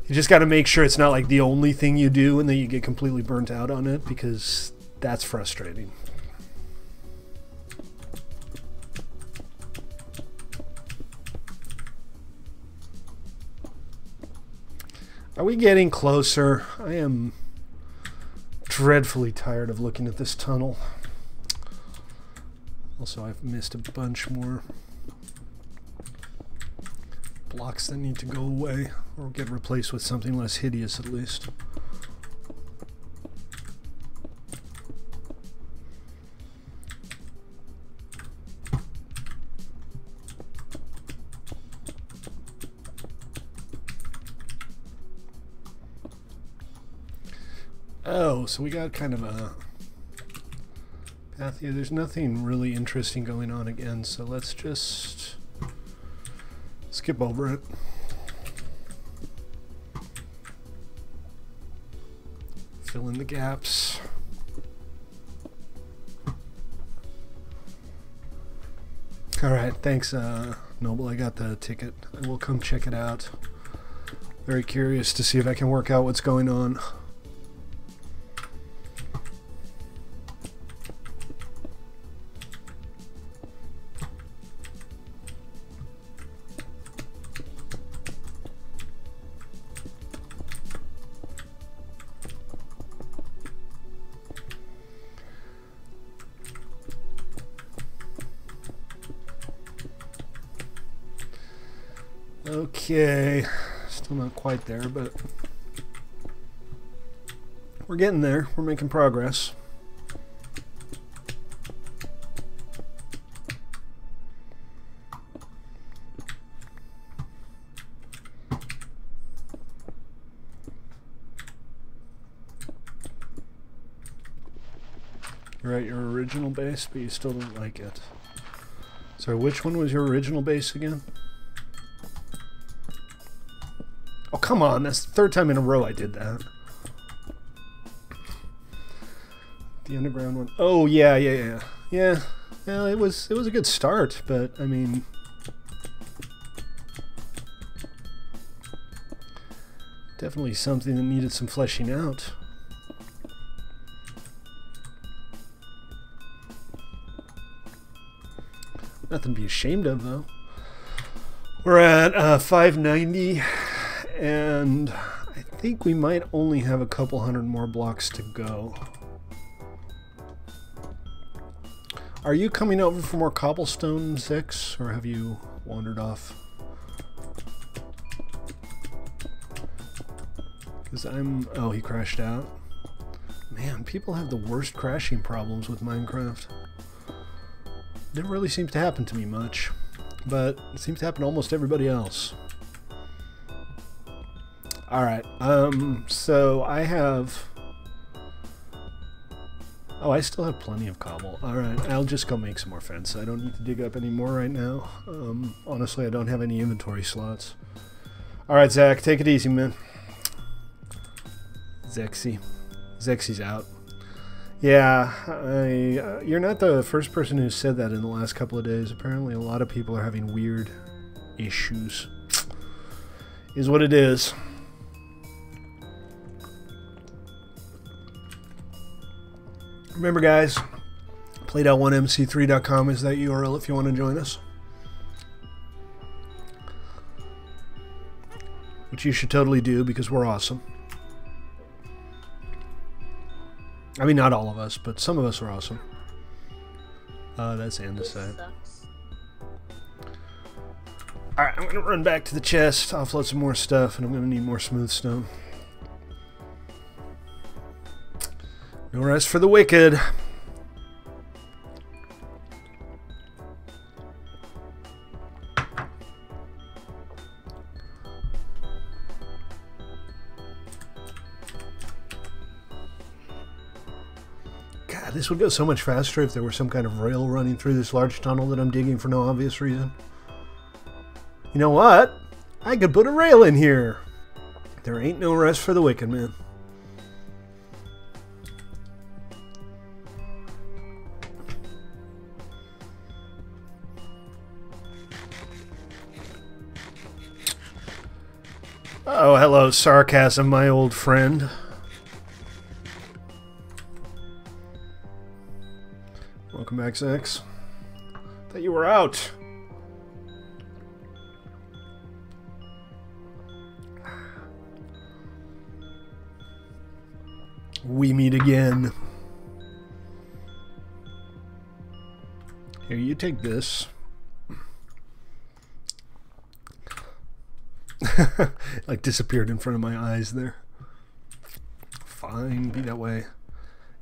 [SPEAKER 1] You just got to make sure it's not like the only thing you do and then you get completely burnt out on it, because that's frustrating. Are we getting closer? I am dreadfully tired of looking at this tunnel. Also, I've missed a bunch more blocks that need to go away or get replaced with something less hideous at least. Oh, so we got kind of a path here. There's nothing really interesting going on again, so let's just skip over it. Fill in the gaps. Alright, thanks Noble, I got the ticket. I will come check it out. Very curious to see if I can work out what's going on. Okay, still not quite there, but we're getting there. We're making progress. You're at your original base, but you still don't like it. So which one was your original base again? Oh, come on, that's the third time in a row I did that. The underground one. Oh, yeah. Yeah, well, it was a good start, but, I mean... definitely something that needed some fleshing out. Nothing to be ashamed of, though. We're at 590. And I think we might only have a couple hundred more blocks to go. Are you coming over for more cobblestone, Zix, or have you wandered off? Because I'm... oh, he crashed out. Man, people have the worst crashing problems with Minecraft. Never really seems to happen to me much, but it seems to happen to almost everybody else. Alright, so I have... oh, I still have plenty of cobble. Alright, I'll just go make some more fence. I don't need to dig up any more right now. Honestly, I don't have any inventory slots. Alright, Zach, take it easy, man. Zexy's out. Yeah, you're not the first person who said that in the last couple of days. Apparently a lot of people are having weird issues. Is what it is. Remember, guys, played1mc3.com is that URL if you want to join us. Which you should totally do because we're awesome. I mean, not all of us, but some of us are awesome. That's andesite. Alright, I'm going to run back to the chest, offload some more stuff, and I'm going to need more smooth stone. No rest for the wicked. God, this would go so much faster if there were some kind of rail running through this large tunnel that I'm digging for no obvious reason. You know what? I could put a rail in here. There ain't no rest for the wicked, man. Oh, hello, sarcasm, my old friend. Welcome back, Zex. Thought you were out. We meet again. Here, you take this. Like disappeared in front of my eyes there. Fine, be that way.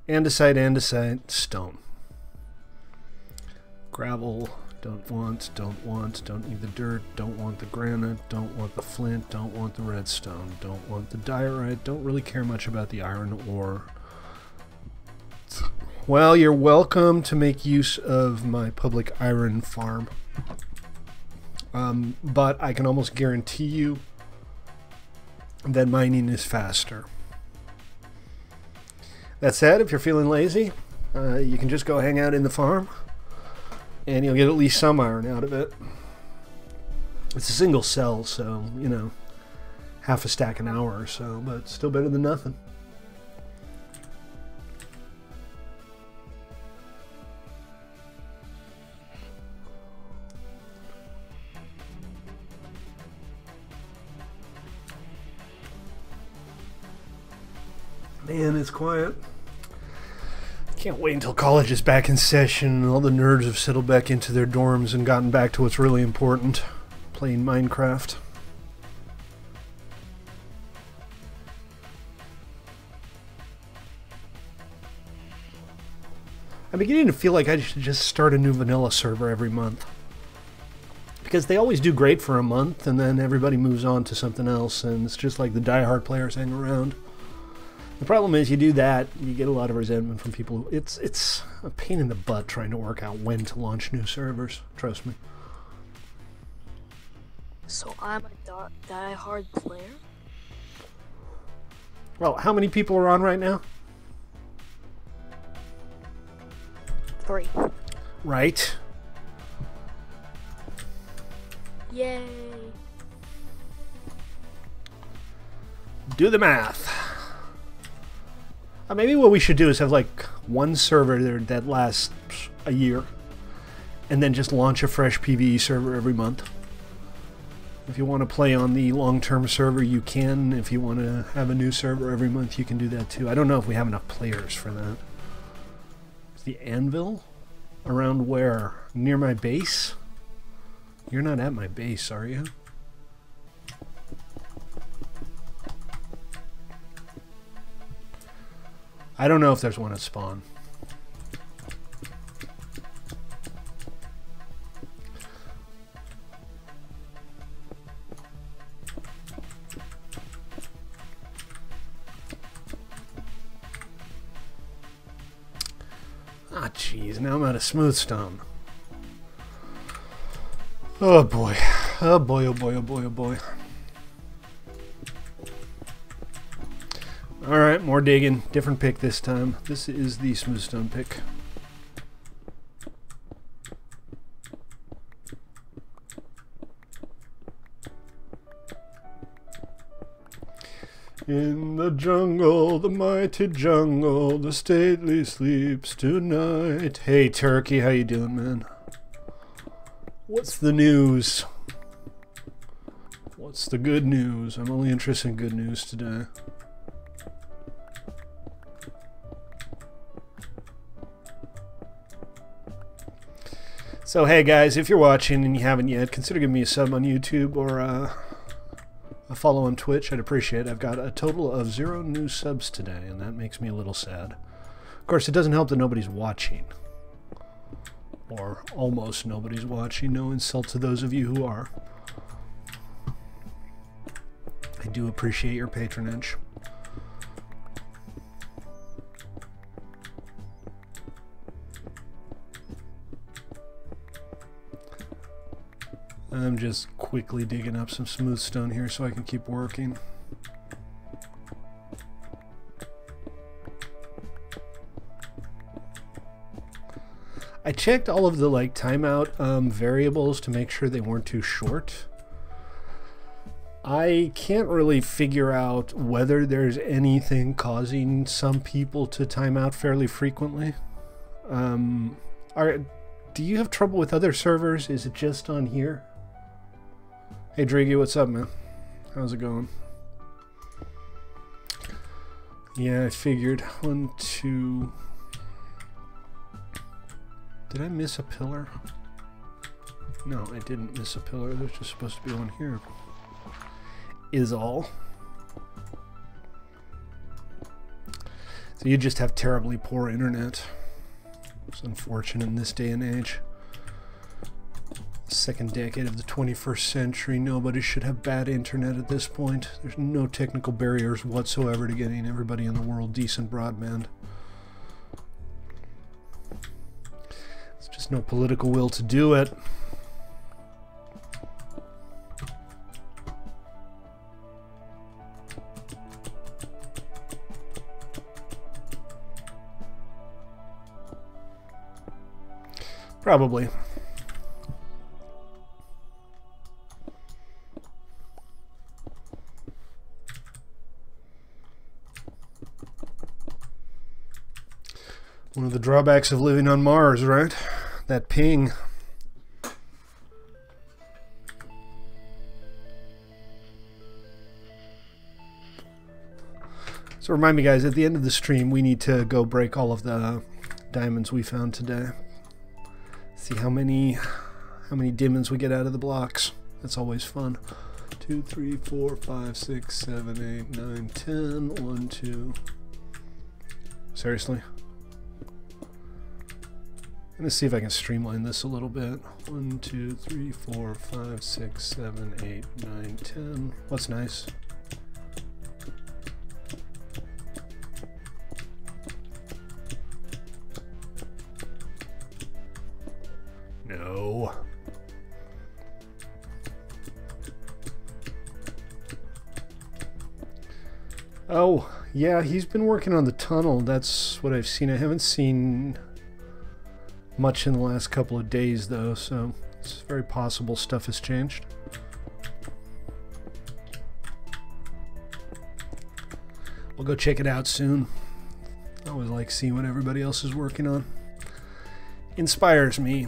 [SPEAKER 1] Andesite, stone. Gravel, don't need the dirt, don't want the granite, don't want the flint, don't want the redstone, don't want the diorite, don't really care much about the iron ore. Well, you're welcome to make use of my public iron farm. But I can almost guarantee you that mining is faster. That said, if you're feeling lazy, you can just go hang out in the farm and you'll get at least some iron out of it. It's a single cell, so, you know, half a stack an hour or so, but still better than nothing. Man, it's quiet. Can't wait until college is back in session and all the nerds have settled back into their dorms and gotten back to what's really important, playing Minecraft. I'm beginning to feel like I should just start a new vanilla server every month. Because they always do great for a month and then everybody moves on to something else and it's just like the diehard players hang around. The problem is you do that, you get a lot of resentment from people. It's a pain in the butt trying to work out when to launch new servers. Trust me.
[SPEAKER 2] So I'm a die-hard player?
[SPEAKER 1] Well, how many people are on right now?
[SPEAKER 2] 3.
[SPEAKER 1] Right.
[SPEAKER 2] Yay.
[SPEAKER 1] Do the math. Maybe what we should do is have like one server there that lasts a year and then just launch a fresh PvE server every month. If you want to play on the long-term server, you can. If you want to have a new server every month, you can do that too. I don't know if we have enough players for that. Is the anvil around where? Near my base? You're not at my base, are you? I don't know if there's one at spawn. Ah, jeez, now I'm out of smooth stone. Oh boy. Oh boy, oh boy, oh boy, oh boy. Alright, more digging. Different pick this time. This is the smooth stone pick. In the jungle, the mighty jungle, the stately sleeps tonight. Hey Turkey, how you doing, man? What's the news? What's the good news? I'm only interested in good news today. So hey guys, if you're watching and you haven't yet, consider giving me a sub on YouTube or a follow on Twitch. I'd appreciate it. I've got a total of 0 new subs today, and that makes me a little sad. Of course, it doesn't help that nobody's watching. Or almost nobody's watching. No insult to those of you who are. I do appreciate your patronage. I'm just quickly digging up some smooth stone here so I can keep working. I checked all of the like timeout variables to make sure they weren't too short. I can't really figure out whether there's anything causing some people to time out fairly frequently. Do you have trouble with other servers? Is it just on here? Hey Driggy, what's up, man? How's it going? Yeah, I figured. 1, 2... Did I miss a pillar? No, I didn't miss a pillar. There's just supposed to be one here. Is all. So you just have terribly poor internet. It's unfortunate in this day and age. Second decade of the 21st century, nobody should have bad internet at this point. There's no technical barriers whatsoever to getting everybody in the world decent broadband. There's just no political will to do it. Probably. One of the drawbacks of living on Mars, right? That ping. So remind me, guys, at the end of the stream, we need to go break all of the diamonds we found today. See how many diamonds we get out of the blocks. That's always fun. 2, 3, 4, 5, 6, 7, 8, 9, 10. 1, 2. Seriously? I'm gonna see if I can streamline this a little bit. 1, 2, 3, 4, 5, 6, 7, 8, 9, 10. What's nice? No. Oh, yeah, he's been working on the tunnel. That's what I've seen. I haven't seen much in the last couple of days, though, so it's very possible stuff has changed. We'll go check it out soon. I always like seeing what everybody else is working on. Inspires me.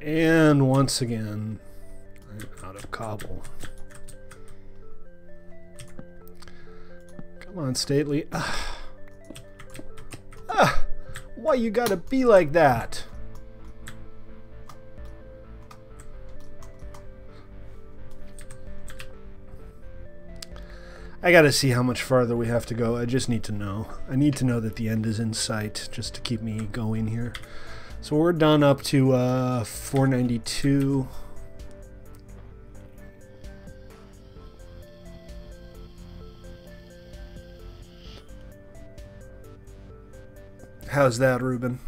[SPEAKER 1] And once again, I'm out of cobble. Come on, Stately. Why you gotta be like that? I gotta see how much farther we have to go. I just need to know. I need to know that the end is in sight just to keep me going here. So we're done up to 492. How's that, Ruben?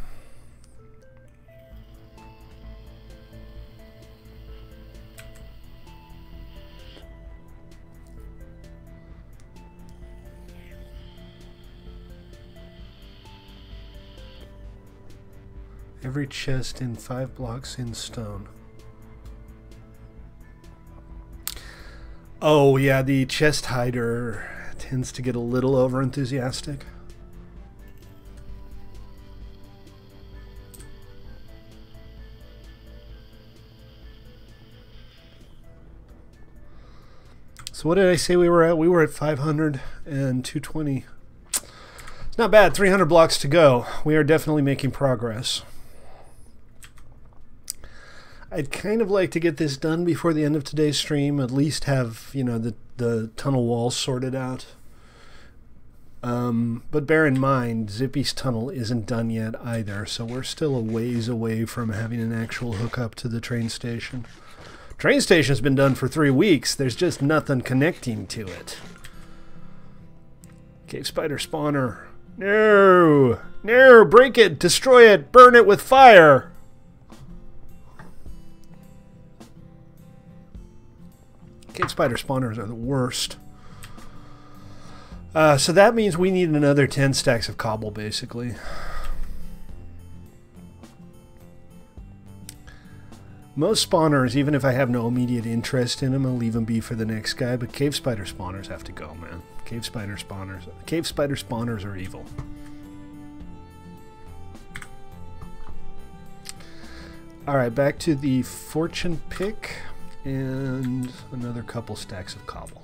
[SPEAKER 1] Every chest in 5 blocks in stone. Oh yeah, the chest hider tends to get a little over enthusiastic. So what did I say we were at? We were at 500 and 220. It's not bad. 300 blocks to go. We are definitely making progress. I'd kind of like to get this done before the end of today's stream. At least have, you know, the tunnel walls sorted out. But bear in mind, Zippy's tunnel isn't done yet either, so we're still a ways away from having an actual hookup to the train station. Train station's been done for 3 weeks. There's just nothing connecting to it. Cave spider spawner. No! No! Break it! Destroy it! Burn it with fire! Cave spider spawners are the worst. So that means we need another 10 stacks of cobble, basically. Most spawners, even if I have no immediate interest in them, I'll leave them be for the next guy, but cave spider spawners have to go, man. Cave spider spawners are evil. Alright, back to the fortune pick and another couple stacks of cobble.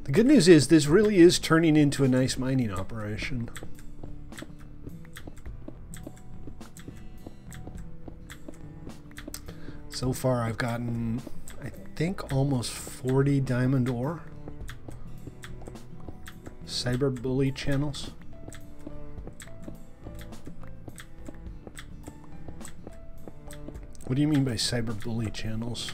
[SPEAKER 1] The good news is this really is turning into a nice mining operation. So far I've gotten, I think, almost 40 diamond ore. Cyber bully channels. What do you mean by cyber bully channels?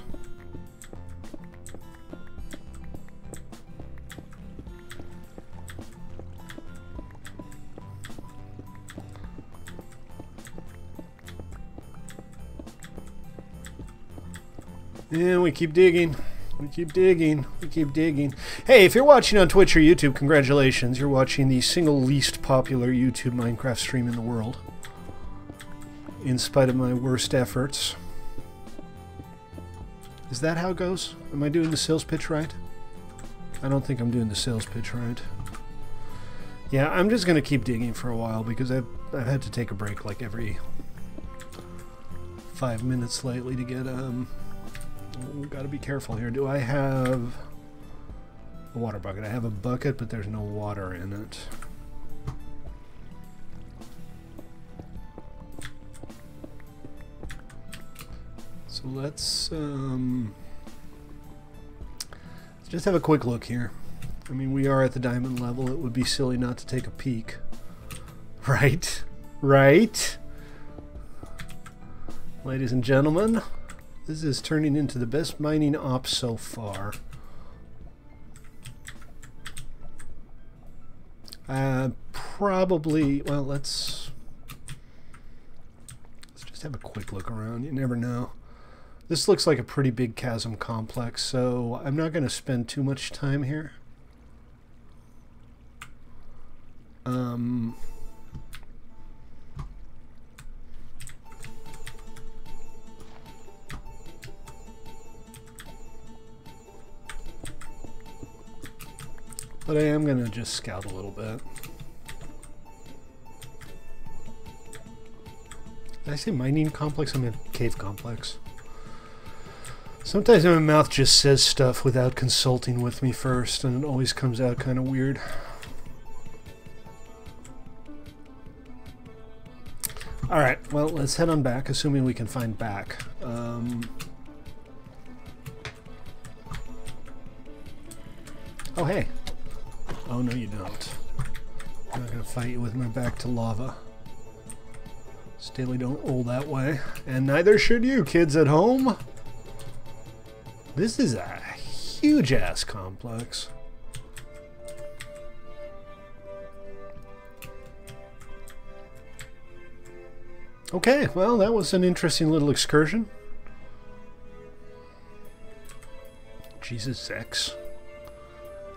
[SPEAKER 1] And we keep digging. We keep digging. We keep digging. Hey, if you're watching on Twitch or YouTube, congratulations. You're watching the single least popular YouTube Minecraft stream in the world. In spite of my worst efforts. Is that how it goes? Am I doing the sales pitch right? I don't think I'm doing the sales pitch right. Yeah, I'm just going to keep digging for a while because I've had to take a break like every 5 minutes lately to get we've got to be careful here. Do I have a water bucket? I have a bucket, but there's no water in it. So let's just have a quick look here. I mean, we are at the diamond level. It would be silly not to take a peek. Right? Right? Ladies and gentlemen, this is turning into the best mining op so far. Probably, well, let's just have a quick look around. You never know. This looks like a pretty big chasm complex, so I'm not going to spend too much time here. But I am going to just scout a little bit. Did I say mining complex? I meant cave complex. Sometimes my mouth just says stuff without consulting with me first, and it always comes out kind of weird. Alright, well, let's head on back, assuming we can find back. Oh, hey. Oh, no, you don't. I'm not going to fight you with my back to lava. Staley don't roll that way. And neither should you, kids at home. This is a huge-ass complex. Okay, well, that was an interesting little excursion. Jesus, Zex.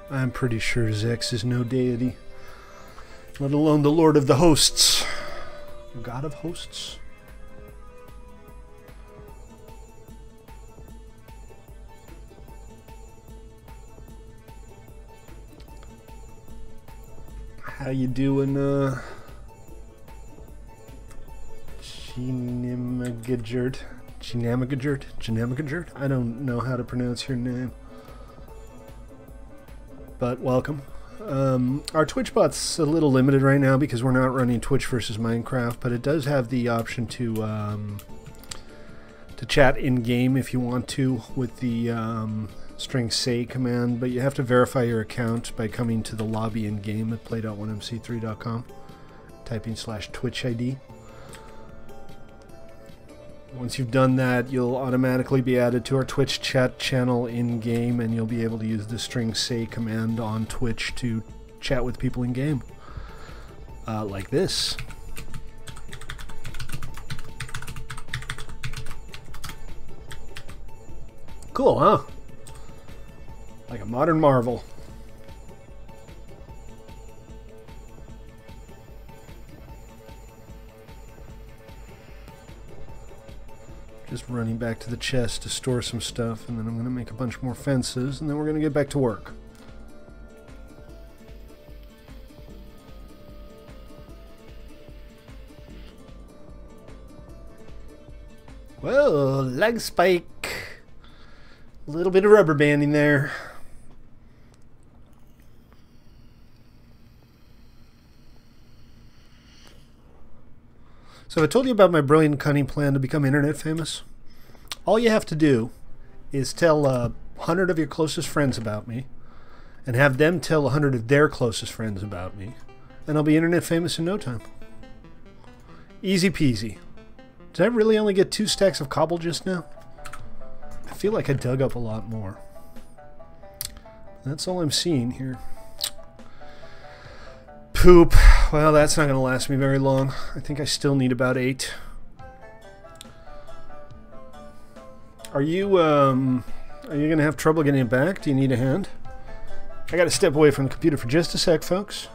[SPEAKER 1] I'm pretty sure Zex is no deity. Let alone the Lord of the Hosts. God of Hosts? How you doing, Chinamagajert? Chinamagajert? I don't know how to pronounce your name. But welcome. Our Twitch bot's a little limited right now because we're not running Twitch versus Minecraft, but it does have the option to chat in-game if you want to with the string say command, but you have to verify your account by coming to the lobby in-game at play.1mc3.com, typing /Twitch ID. Once you've done that, you'll automatically be added to our Twitch chat channel in-game, and you'll be able to use the string say command on Twitch to chat with people in game. Like this. Cool, huh? Like a modern marvel. Just running back to the chest to store some stuff, and then I'm going to make a bunch more fences, and then we're going to get back to work. Whoa, leg spike. A little bit of rubber banding there. So I told you about my brilliant cunning plan to become internet famous. All you have to do is tell 100 of your closest friends about me, and have them tell 100 of their closest friends about me, and I'll be internet famous in no time. Easy peasy. Did I really only get 2 stacks of cobble just now? I feel like I dug up a lot more. That's all I'm seeing here. Poop. Well, that's not going to last me very long. I think I still need about 8. Are you going to have trouble getting it back? Do you need a hand? I got to step away from the computer for just a sec, folks.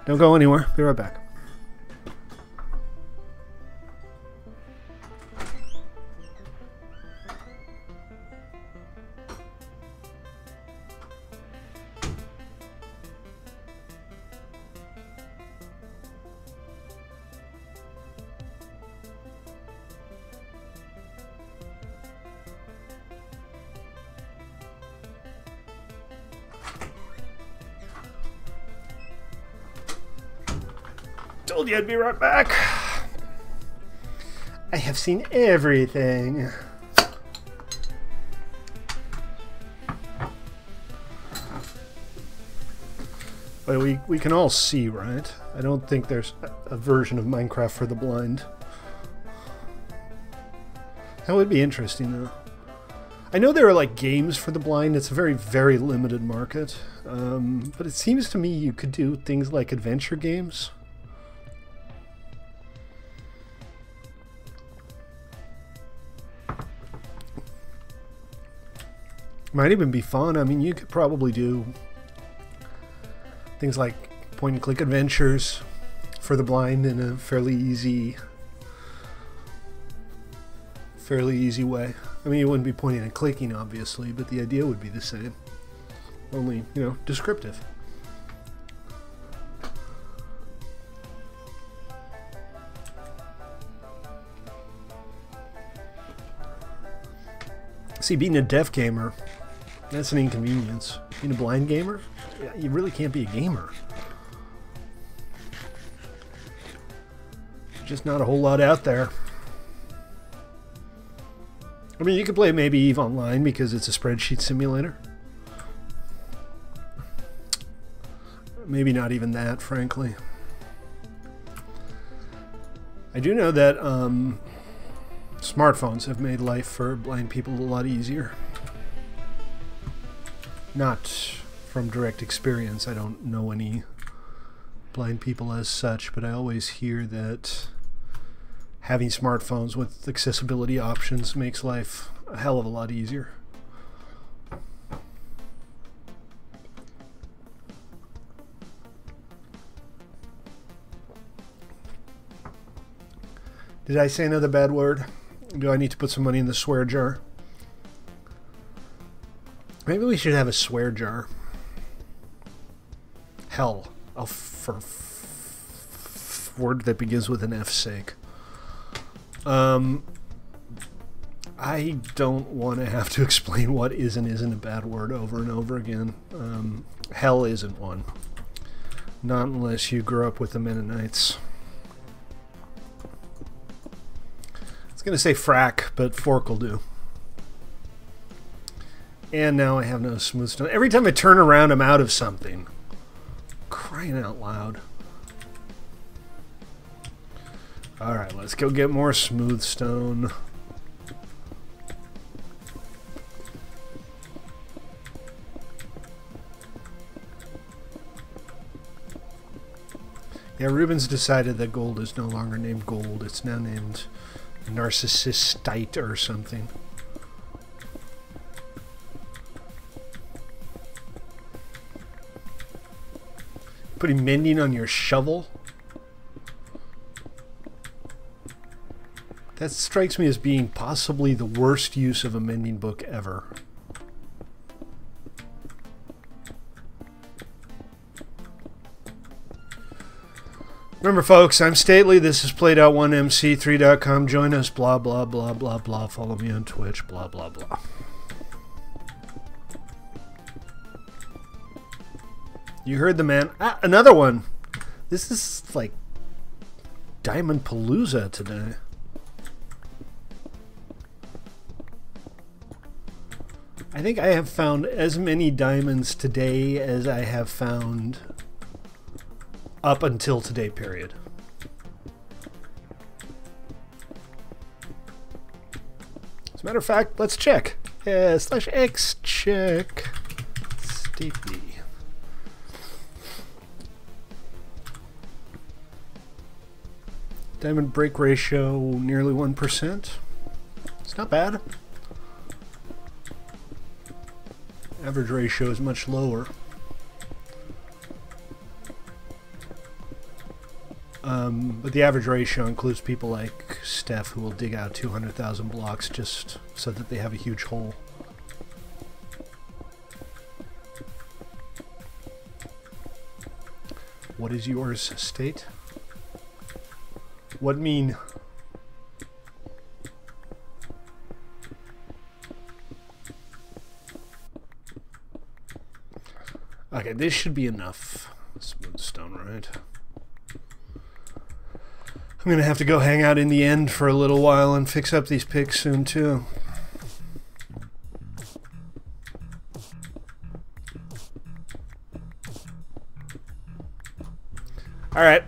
[SPEAKER 1] Don't go anywhere. Be right back. Told you I'd be right back. I have seen everything. But we can all see, right? I don't think there's a version of Minecraft for the blind. That would be interesting, though. I know there are like games for the blind. It's a very, very limited market. But it seems to me you could do things like adventure games. Might even be fun. I mean, you could probably do things like point-and-click adventures for the blind in a fairly easy way. I mean, it wouldn't be pointing and clicking, obviously, but the idea would be the same. Only, you know, descriptive. See, being a deaf gamer, that's an inconvenience. Being a blind gamer, you really can't be a gamer. There's just not a whole lot out there. I mean, you could play maybe EVE Online because it's a spreadsheet simulator. Maybe not even that, frankly. I do know that smartphones have made life for blind people a lot easier. Not from direct experience. I don't know any blind people as such, but I always hear that having smartphones with accessibility options makes life a hell of a lot easier. Did I say another bad word? Do I need to put some money in the swear jar? Maybe we should have a swear jar. Hell. Oh, for word that begins with an F sake. I don't want to have to explain what is and isn't a bad word over and over again. Hell isn't one. Not unless you grew up with the Mennonites. I was going to say frack, but fork will do. And now I have no smooth stone. Every time I turn around, I'm out of something. Crying out loud. Alright, let's go get more smooth stone. Yeah, Rubens decided that gold is no longer named gold. It's now named narcissistite or something. Putting mending on your shovel? That strikes me as being possibly the worst use of a mending book ever. Remember, folks, I'm Stately. This is PlayedOut1MC3.com. Join us, blah, blah, blah, blah, blah. Follow me on Twitch, blah, blah, blah. You heard the man. Ah, another one. This is like Diamond Palooza today. I think I have found as many diamonds today as I have found up until today, period. As a matter of fact, let's check. /x check. Stately. Diamond break ratio nearly 1%. It's not bad. Average ratio is much lower. But the average ratio includes people like Steph who will dig out 200,000 blocks just so that they have a huge hole. What is yours, State? What mean? Okay, this should be enough. Smooth stone, right? I'm gonna have to go hang out in the end for a little while and fix up these picks soon too. Alright,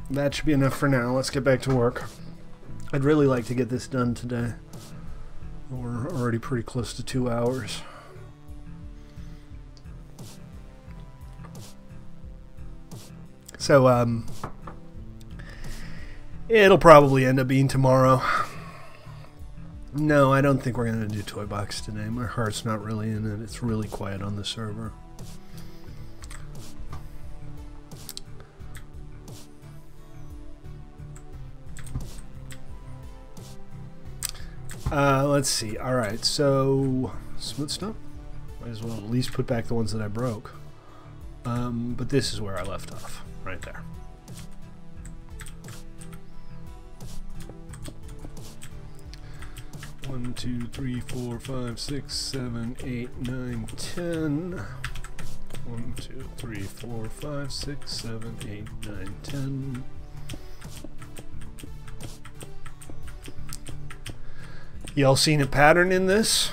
[SPEAKER 1] that should be enough for now. Let's get back to work. I'd really like to get this done today. We're already pretty close to 2 hours. So, it'll probably end up being tomorrow. No, I don't think we're going to do ToyBox today. My heart's not really in it. It's really quiet on the server. Let's see. Alright, so smooth stone. Might as well at least put back the ones that I broke. But this is where I left off. Right there. One, 2, 3, 4, 5, 6, 7, 8, 9, 10. 1, 2, 3, 4, 5, 6, 7, 8, 9, 10. Y'all seen a pattern in this?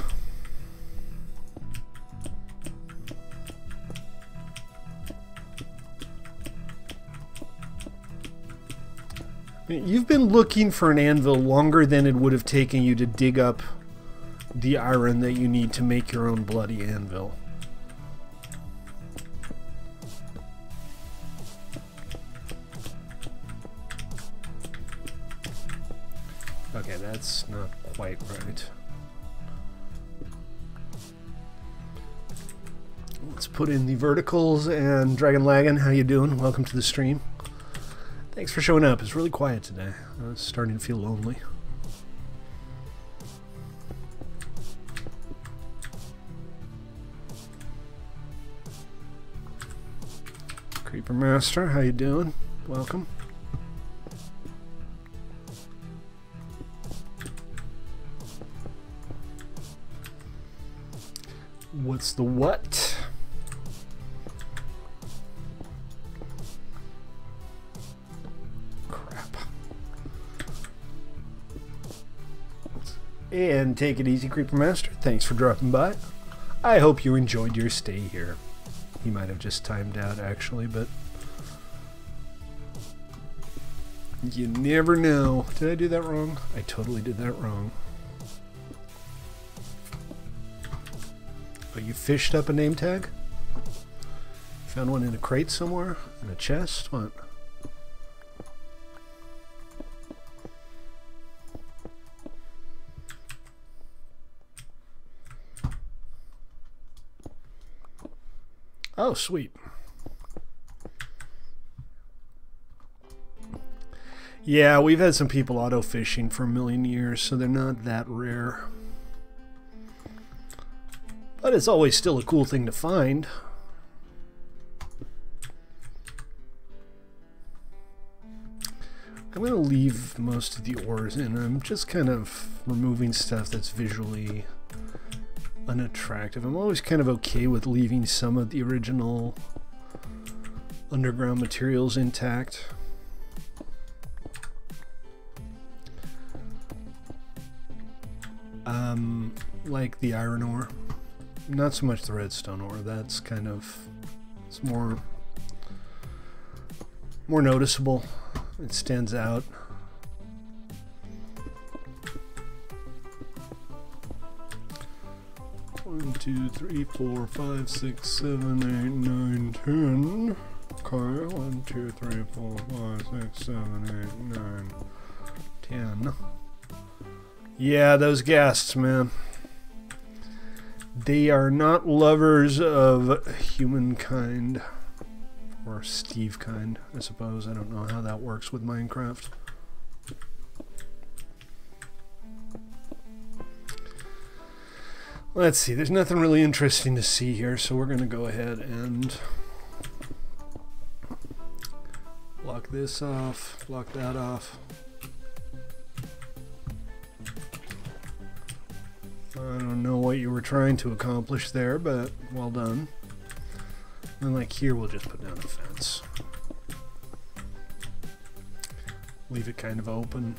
[SPEAKER 1] You've been looking for an anvil longer than it would have taken you to dig up the iron that you need to make your own bloody anvil. Okay, that's not quite right. Let's put in the verticals. And Dragon Lagan, how you doing? Welcome to the stream. Thanks for showing up. It's really quiet today. I was starting to feel lonely. Creeper Master, how you doing? Welcome. What's the what? And take it easy, Creeper Master. Thanks for dropping by. I hope you enjoyed your stay here. He might have just timed out, actually, but you never know. Did I do that wrong? I totally did that wrong. Oh, you fished up a name tag? Found one in a crate somewhere? In a chest? What? Oh, sweet. Yeah, we've had some people auto-fishing for a million years, so they're not that rare. But it's always still a cool thing to find. I'm going to leave most of the ores in. I'm just kind of removing stuff that's visually unattractive. I'm always kind of okay with leaving some of the original underground materials intact. Like the iron ore. Not so much the redstone ore. That's kind of, it's more noticeable. It stands out. One, 2, 3, 4, 5, 6, 7, 8, 9, 10. Okay, 1, 2, 3, 4, 5, 6, 7, 8, 9, 10. Yeah, those ghasts, man. They are not lovers of humankind. Or Steve kind, I suppose. I don't know how that works with Minecraft. Let's see, there's nothing really interesting to see here, so we're going to go ahead and block this off, block that off. I don't know what you were trying to accomplish there, but well done. And like here, we'll just put down a fence. Leave it kind of open.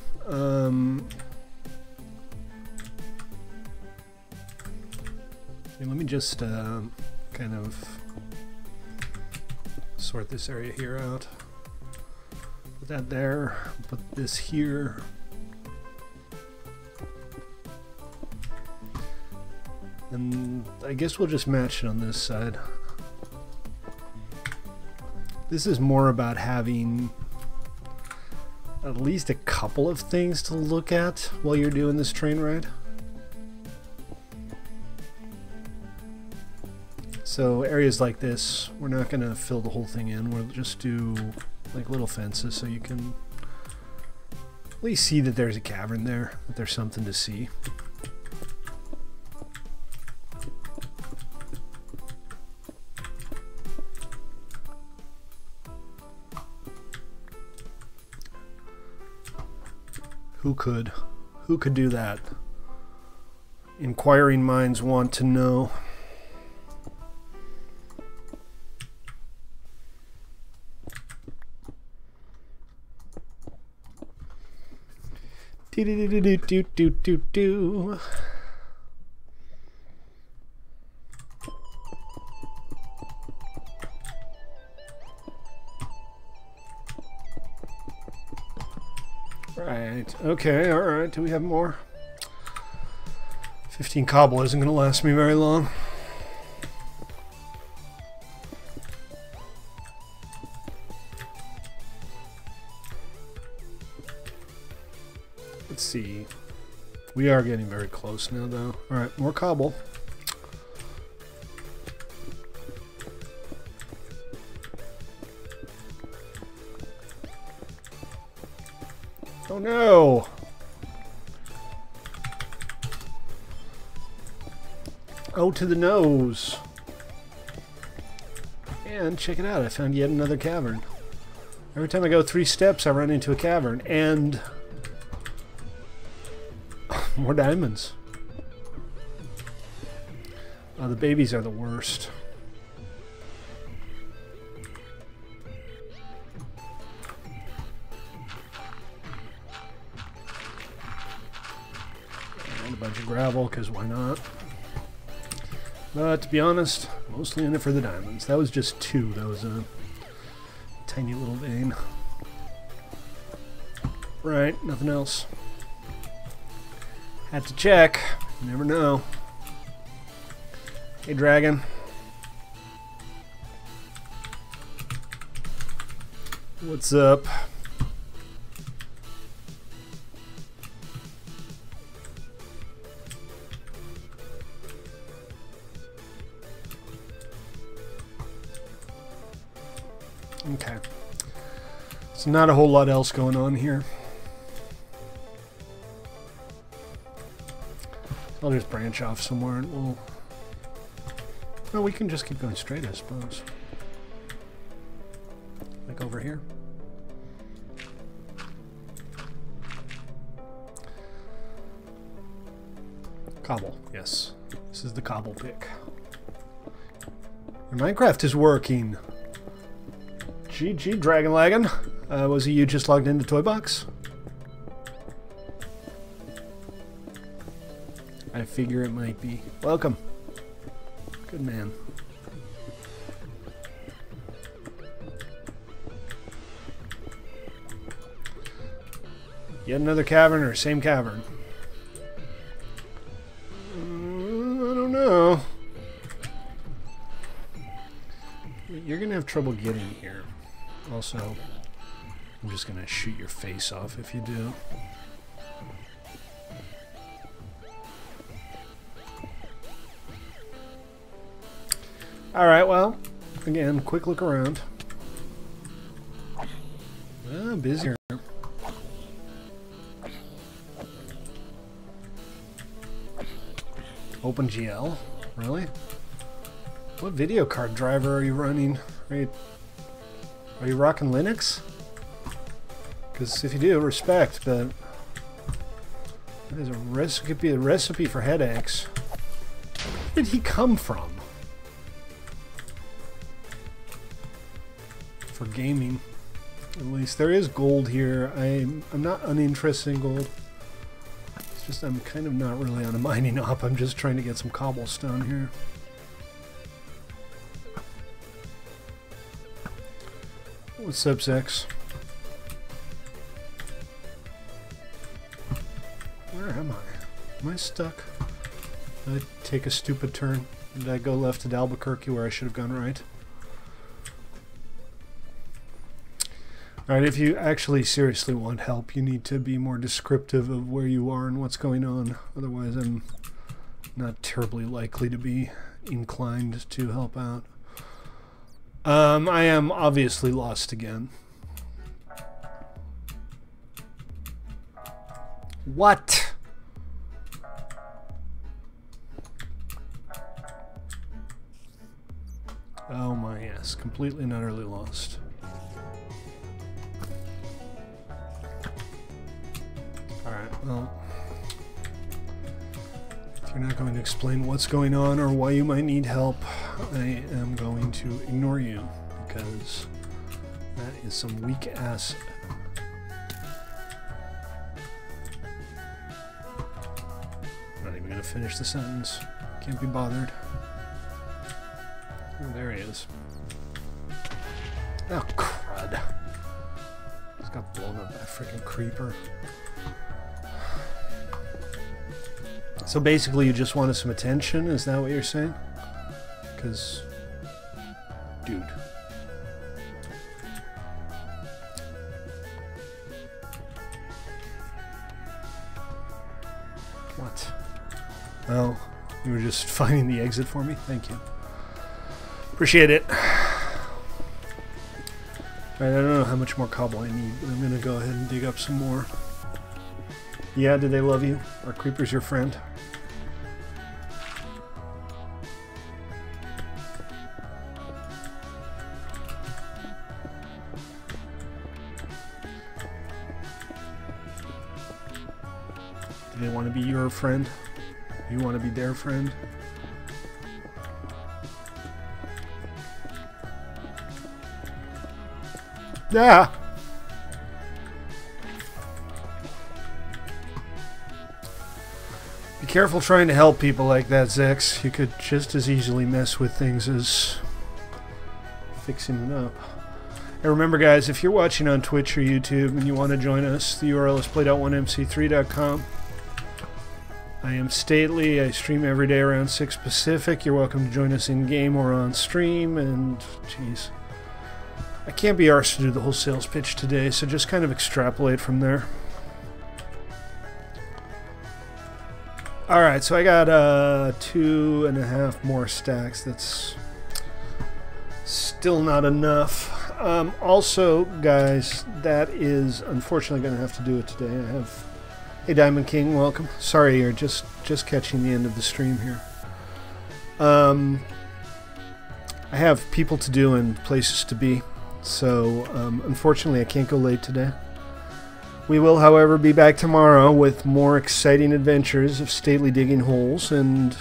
[SPEAKER 1] Let me just kind of sort this area here out. Put that there, put this here. And I guess we'll just match it on this side. This is more about having at least a couple of things to look at while you're doing this train ride. So areas like this, we're not going to fill the whole thing in. We'll just do like little fences so you can at least see that there's a cavern there, that there's something to see. Who could do that? Inquiring minds want to know. Do do do do do do do do. Right, okay, alright, do we have more? 15 cobble isn't going to last me very long. Let's see. We are getting very close now, though. Alright, more cobble. Oh no! Oh, to the nose! And check it out, I found yet another cavern. Every time I go 3 steps, I run into a cavern, and more diamonds. Oh, the babies are the worst. And a bunch of gravel, because why not? But to be honest, mostly in it for the diamonds. That was just 2. That was a tiny little vein. Right, nothing else. Had to check. You never know. Hey, dragon. What's up? Okay. So not a whole lot else going on here. I'll just branch off somewhere and we'll... Well, we can just keep going straight, I suppose. Like over here. Cobble, yes. This is the cobble pick. Your Minecraft is working. GG, Dragon Laggin. Was it you just logged into ToyBox? I figure it might be. Welcome. Good man. Yet another cavern or same cavern? I don't know. You're gonna have trouble getting here. Also, I'm just gonna shoot your face off if you do. Alright, well, again, quick look around. Ah, busier. OpenGL? Really? What video card driver are you running? Are you rocking Linux? Because if you do, respect, but that is could be a recipe for headaches. Where did he come from? For gaming, at least. There is gold here. I'm not uninterested in gold. It's just I'm kind of not really on a mining op. I'm just trying to get some cobblestone here. What's up, Zex? Where am I? Am I stuck? Did I take a stupid turn? Did I go left to Albuquerque where I should have gone right? Alright, if you actually seriously want help, you need to be more descriptive of where you are and what's going on. Otherwise, I'm not terribly likely to be inclined to help out. I am obviously lost again. What? Oh my, yes. Completely and utterly lost. Alright, well, if you're not going to explain what's going on or why you might need help, I am going to ignore you, because that is some weak ass. I'm not even going to finish the sentence. Can't be bothered. Oh, there he is. Oh, crud. Just got blown up by a freaking creeper. So basically you just wanted some attention, is that what you're saying? Because, dude. What? Oh, you were just finding the exit for me? Thank you. Appreciate it. Alright, I don't know how much more cobble I need, but I'm gonna go ahead and dig up some more. Yeah, do they love you? Are creepers your friend? Do they want to be your friend? You want to be their friend? Yeah. Be careful trying to help people like that, Zex. You could just as easily mess with things as fixing it up. And remember, guys, if you're watching on Twitch or YouTube and you want to join us, the URL is play.1mc3.com. I am Stately. I stream every day around 6 Pacific. You're welcome to join us in-game or on stream. And, jeez, I can't be arsed to do the whole sales pitch today, so just kind of extrapolate from there. Alright, so I got 2.5 more stacks. That's still not enough. Also, guys, that is unfortunately going to have to do it today. I have... Hey, Diamond King, welcome. Sorry, you're just catching the end of the stream here. I have people to do and places to be, so unfortunately I can't go late today. We will, however, be back tomorrow with more exciting adventures of stately digging holes, and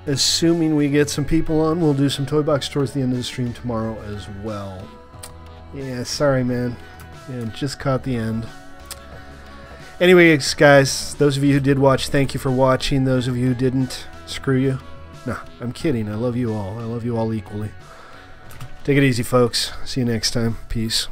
[SPEAKER 1] assuming we get some people on, we'll do some ToyBox towards the end of the stream tomorrow as well. Yeah, sorry, man. Yeah, just caught the end. Anyways, guys, those of you who did watch, thank you for watching. Those of you who didn't, screw you. No, I'm kidding. I love you all. I love you all equally. Take it easy, folks. See you next time. Peace.